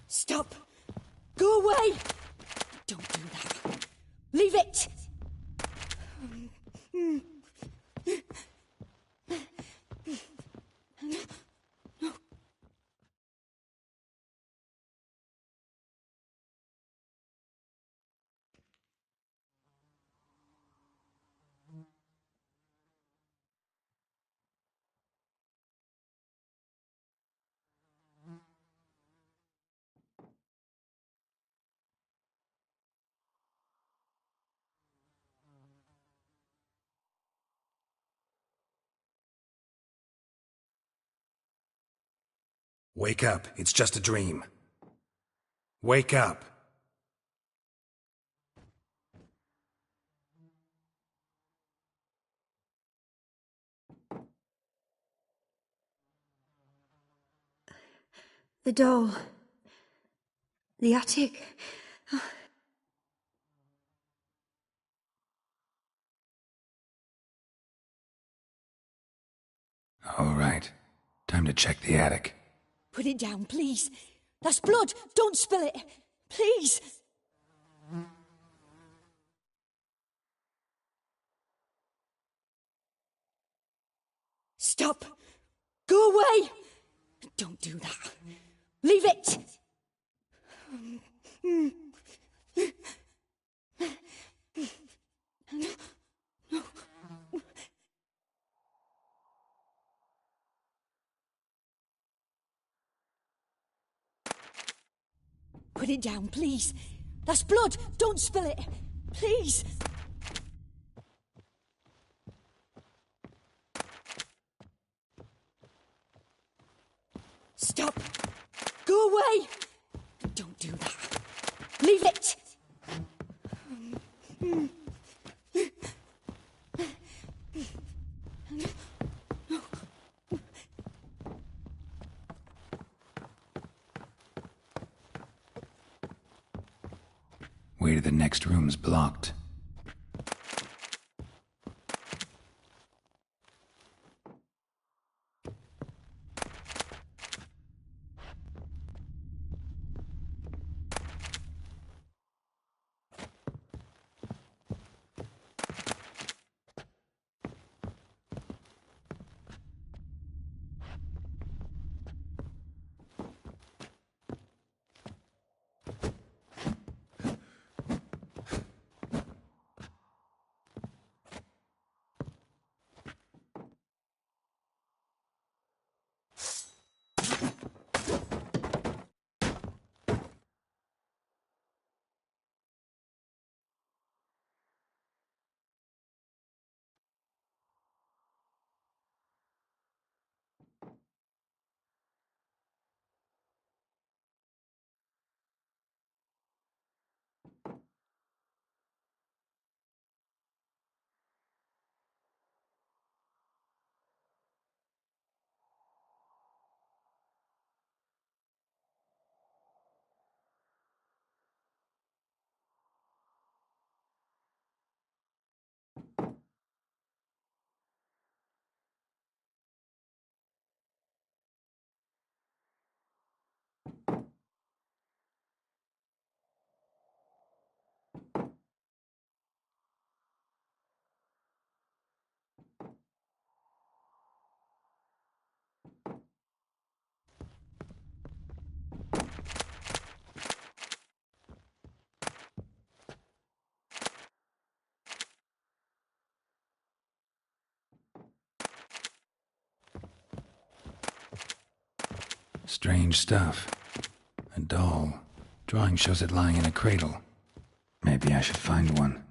Stop. Go away. Don't do that. Leave it. Wake up, it's just a dream. Wake up. The doll. The attic. All right, time to check the attic. Put it down, please. That's blood. Don't spill it. Please. Stop. Go away. Don't do that. Leave it. Put it down, please. That's blood. Don't spill it. Please. Stop. Go away. Don't do that. Leave it. Way to the next room's blocked. Strange stuff. A doll. Drawing shows it lying in a cradle. Maybe I should find one.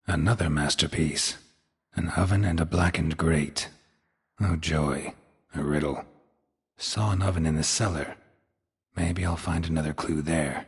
Another masterpiece. An oven and a blackened grate. Oh joy, a riddle. Saw an oven in the cellar. Maybe I'll find another clue there.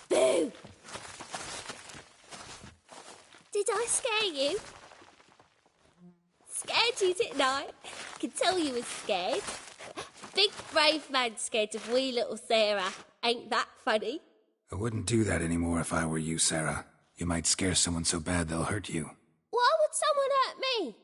Boo! Did I scare you? Scared you, didn't I? I can tell you was scared. Big brave man scared of wee little Sarah. Ain't that funny? I wouldn't do that anymore if I were you, Sarah. You might scare someone so bad they'll hurt you. Why would someone hurt me?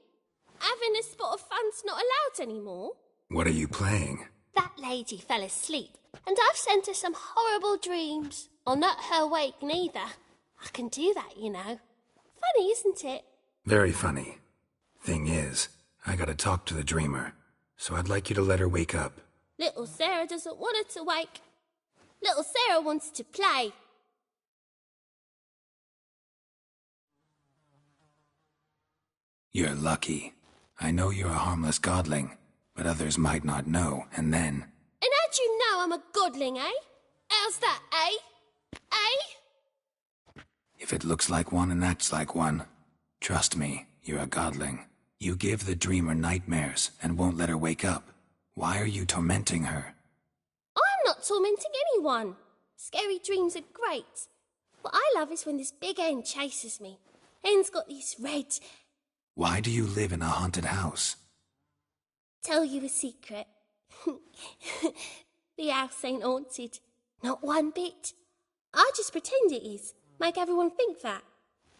Having a spot of fun's not allowed anymore. What are you playing? That lady fell asleep, and I've sent her some horrible dreams. I'll not her wake neither. I can do that, you know. Funny, isn't it? Very funny. Thing is, I gotta talk to the dreamer, so I'd like you to let her wake up. Little Sarah doesn't want her to wake. Little Sarah wants to play. You're lucky. I know you're a harmless godling, but others might not know, and then... And how'd you know I'm a godling, eh? How's that, eh? Eh? If it looks like one and acts like one, trust me, you're a godling. You give the dreamer nightmares and won't let her wake up. Why are you tormenting her? I'm not tormenting anyone. Scary dreams are great. What I love is when this big hen chases me. Hen's got these red... Why do you live in a haunted house? Tell you a secret. The house ain't haunted. Not one bit. I just pretend it is. Make everyone think that.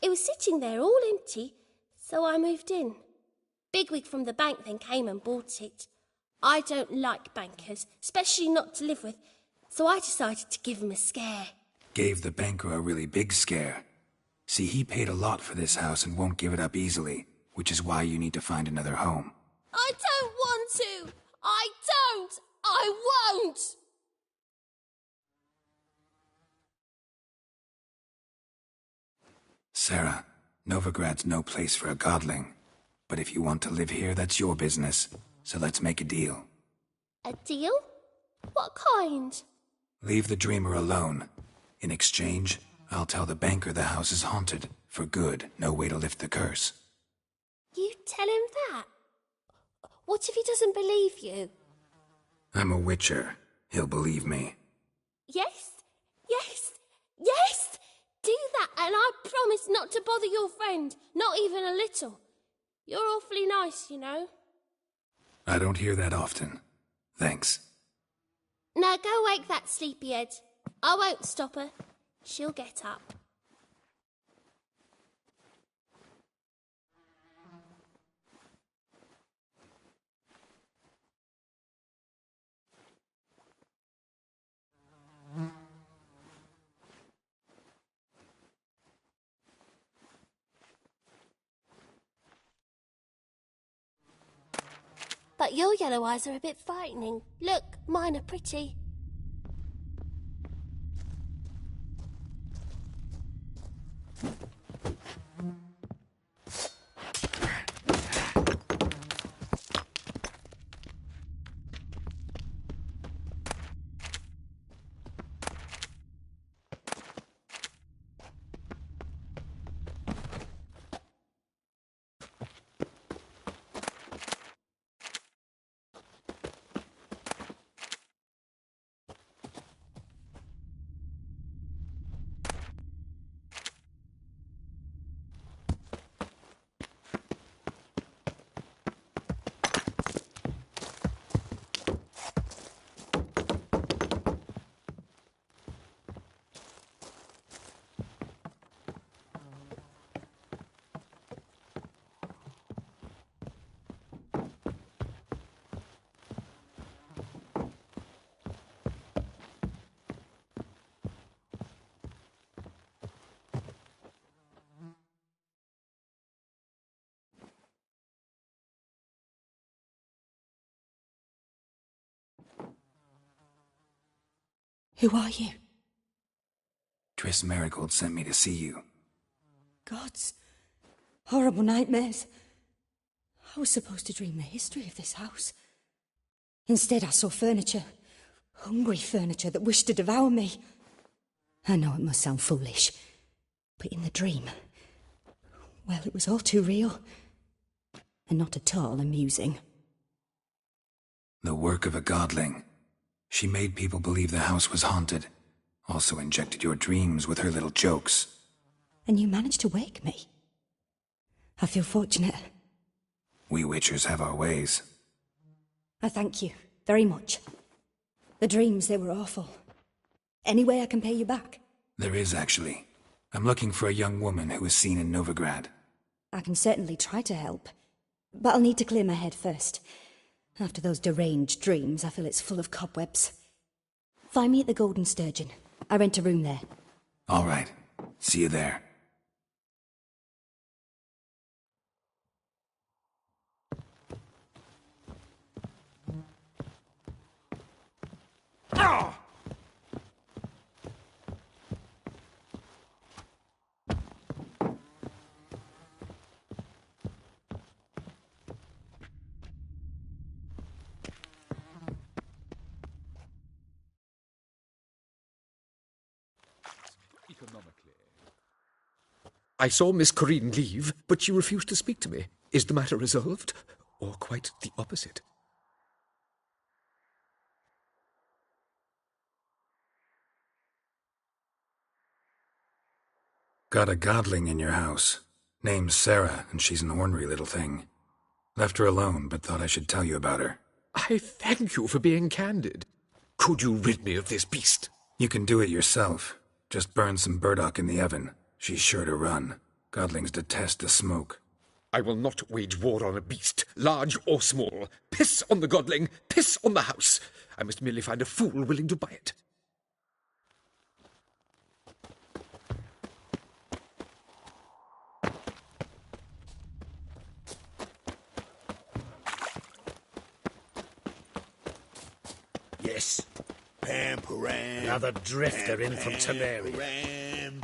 It was sitting there all empty, so I moved in. Bigwig from the bank then came and bought it. I don't like bankers, especially not to live with, so I decided to give him a scare. Gave the banker a really big scare. See, he paid a lot for this house and won't give it up easily, which is why you need to find another home. I don't want to! I don't! I won't! Sarah, Novigrad's no place for a godling. But if you want to live here, that's your business. So let's make a deal. A deal? What kind? Leave the dreamer alone. In exchange, I'll tell the banker the house is haunted. For good, no way to lift the curse. You tell him that? What if he doesn't believe you? I'm a witcher. He'll believe me. Yes, yes, yes! Do that, and I promise not to bother your friend, not even a little. You're awfully nice, you know. I don't hear that often. Thanks. Now go wake that sleepyhead. I won't stop her. She'll get up. But your yellow eyes are a bit frightening. Look, mine are pretty. Who are you? Triss Marigold sent me to see you. Gods. Horrible nightmares. I was supposed to dream the history of this house. Instead, I saw furniture. Hungry furniture that wished to devour me. I know it must sound foolish, but in the dream, well, it was all too real. And not at all amusing. The work of a godling. She made people believe the house was haunted. Also injected your dreams with her little jokes. And you managed to wake me. I feel fortunate. We witchers have our ways. I thank you very much. The dreams, they were awful. Any way I can pay you back? There is, actually. I'm looking for a young woman who was seen in Novigrad. I can certainly try to help. But I'll need to clear my head first. After those deranged dreams, I feel it's full of cobwebs. Find me at the Golden Sturgeon. I rent a room there. All right. See you there. I saw Miss Corinne leave, but she refused to speak to me. Is the matter resolved? Or quite the opposite? Got a godling in your house. Name's Sarah, and she's an ornery little thing. Left her alone, but thought I should tell you about her. I thank you for being candid. Could you rid me of this beast? You can do it yourself. Just burn some burdock in the oven. She's sure to run. Godlings detest the smoke. I will not wage war on a beast, large or small. Piss on the godling, piss on the house. I must merely find a fool willing to buy it. Yes. Pam, param. Another drifter in from Temeria. Param.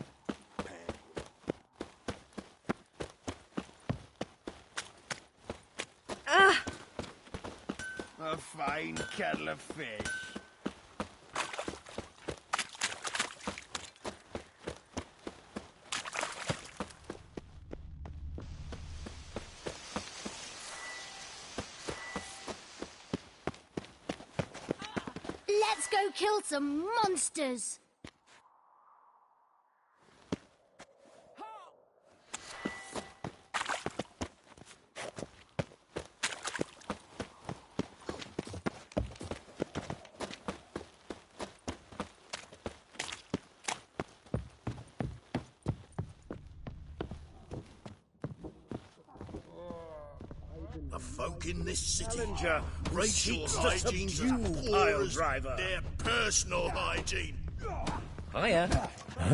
fine kettle of fish. Let's go kill some monsters! The folk in this city, Challenger, racial seeks to hygiene's as subdue poor pile as driver. their personal hygiene. Hiya.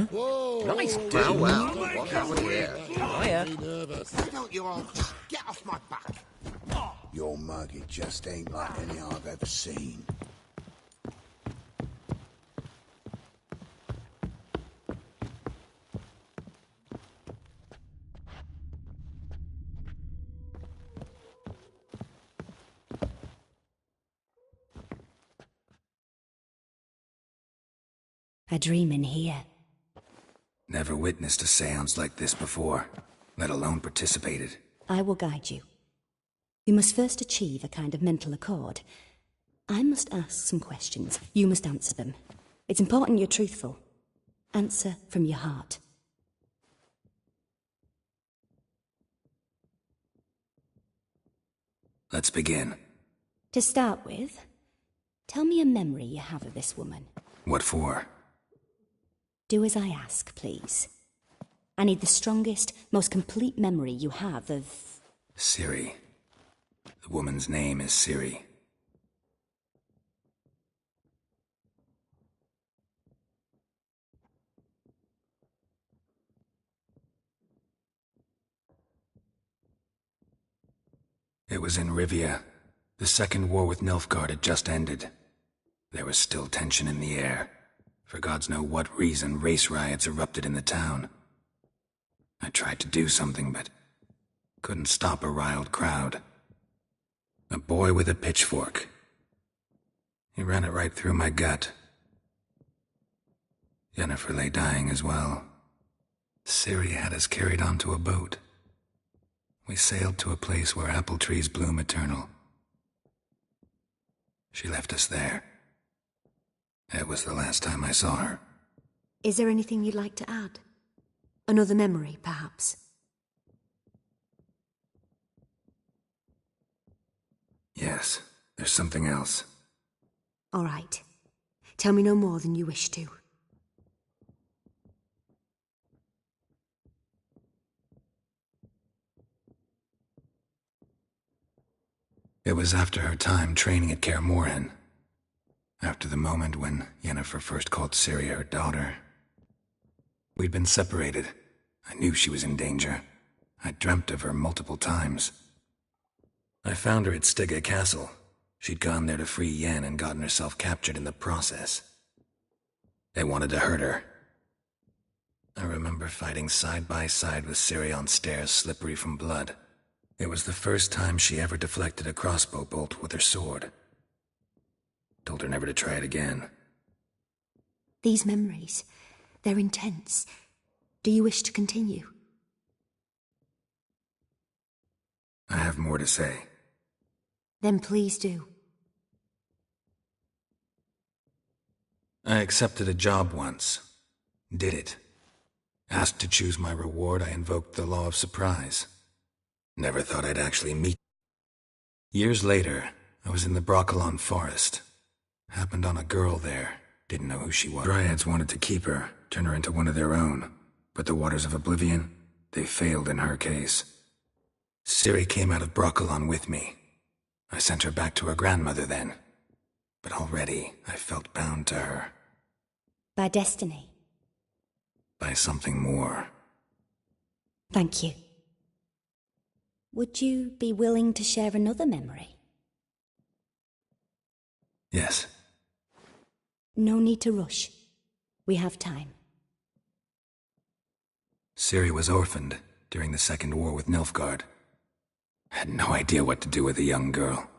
Whoa! Nice whoa, dude. Well, What's what's happening here? Hiya. Why don't you all just get off my back? Your mug, it just ain't like any I've ever seen. A dream in here. Never witnessed a seance like this before, let alone participated. I will guide you. You must first achieve a kind of mental accord. I must ask some questions. You must answer them. It's important you're truthful. Answer from your heart. Let's begin. To start with, tell me a memory you have of this woman. What for? Do as I ask, please. I need the strongest, most complete memory you have of... Ciri. The woman's name is Ciri. It was in Rivia. The second war with Nilfgaard had just ended. There was still tension in the air. For gods know what reason, race riots erupted in the town. I tried to do something, but couldn't stop a riled crowd. A boy with a pitchfork. He ran it right through my gut. Yennefer lay dying as well. Ciri had us carried onto a boat. We sailed to a place where apple trees bloom eternal. She left us there. It was the last time I saw her. Is there anything you'd like to add? Another memory, perhaps? Yes, there's something else. All right. Tell me no more than you wish to. It was after her time training at Kaer Morhen. After the moment when Yennefer first called Ciri her daughter. We'd been separated. I knew she was in danger. I dreamt of her multiple times. I found her at Stygga Castle. She'd gone there to free Yen and gotten herself captured in the process. They wanted to hurt her. I remember fighting side by side with Ciri on stairs slippery from blood. It was the first time she ever deflected a crossbow bolt with her sword. Told her never to try it again. These memories, they're intense. Do you wish to continue? I have more to say. Then please do. I accepted a job once. Did it. Asked to choose my reward, I invoked the law of surprise. Never thought I'd actually meet. Years later, I was in the Broccolon forest. Happened on a girl there. Didn't know who she was. Dryads wanted to keep her, turn her into one of their own. But the Waters of Oblivion, they failed in her case. Ciri came out of Broccolon with me. I sent her back to her grandmother then. But already, I felt bound to her. By destiny? By something more. Thank you. Would you be willing to share another memory? Yes. No need to rush. We have time. Ciri was orphaned during the Second War with Nilfgaard. Had no idea what to do with a young girl.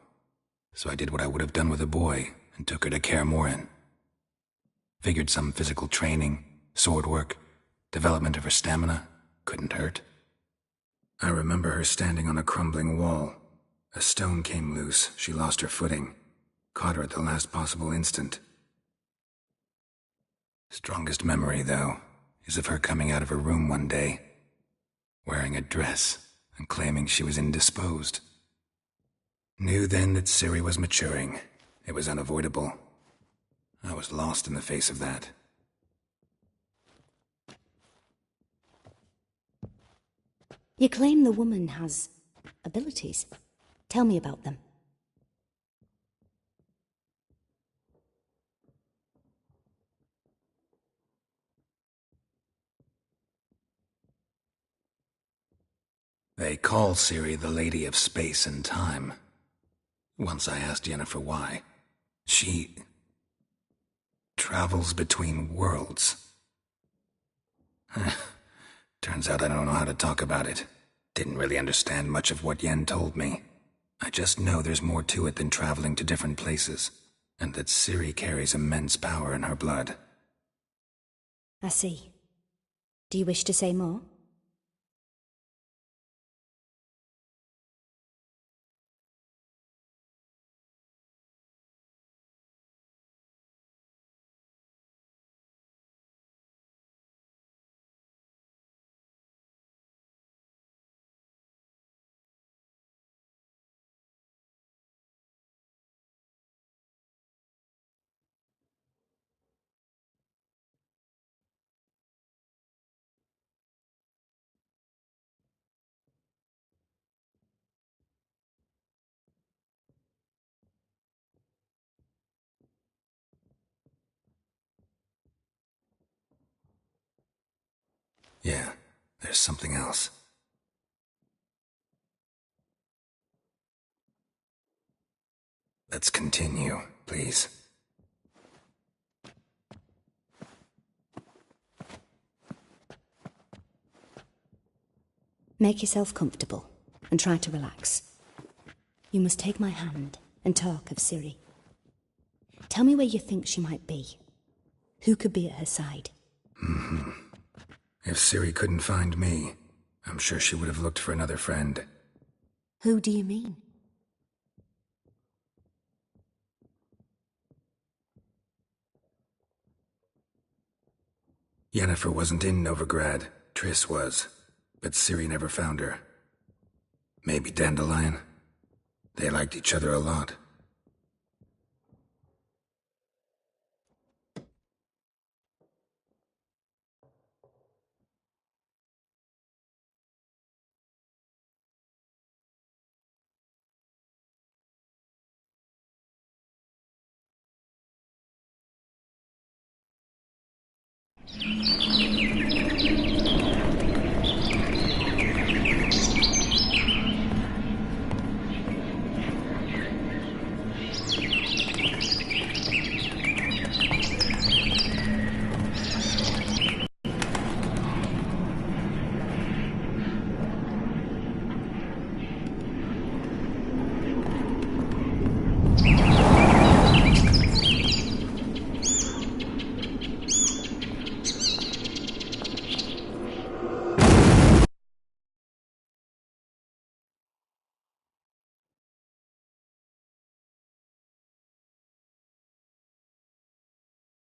So I did what I would have done with a boy and took her to Kaer Morhen. Figured some physical training, sword work, development of her stamina couldn't hurt. I remember her standing on a crumbling wall. A stone came loose, she lost her footing. Caught her at the last possible instant. Strongest memory, though, is of her coming out of her room one day, wearing a dress and claiming she was indisposed. Knew then that Ciri was maturing. It was unavoidable. I was lost in the face of that. You claim the woman has abilities. Tell me about them. They call Ciri the Lady of Space and Time. Once I asked Yennefer why. She travels between worlds. Turns out I don't know how to talk about it. Didn't really understand much of what Yen told me. I just know there's more to it than traveling to different places, and that Ciri carries immense power in her blood. I see. Do you wish to say more? Yeah, there's something else. Let's continue, please. Make yourself comfortable and try to relax. You must take my hand and talk of Ciri. Tell me where you think she might be. Who could be at her side? If Ciri couldn't find me, I'm sure she would have looked for another friend. Who do you mean? Yennefer wasn't in Novigrad. Triss was. But Ciri never found her. Maybe Dandelion. They liked each other a lot.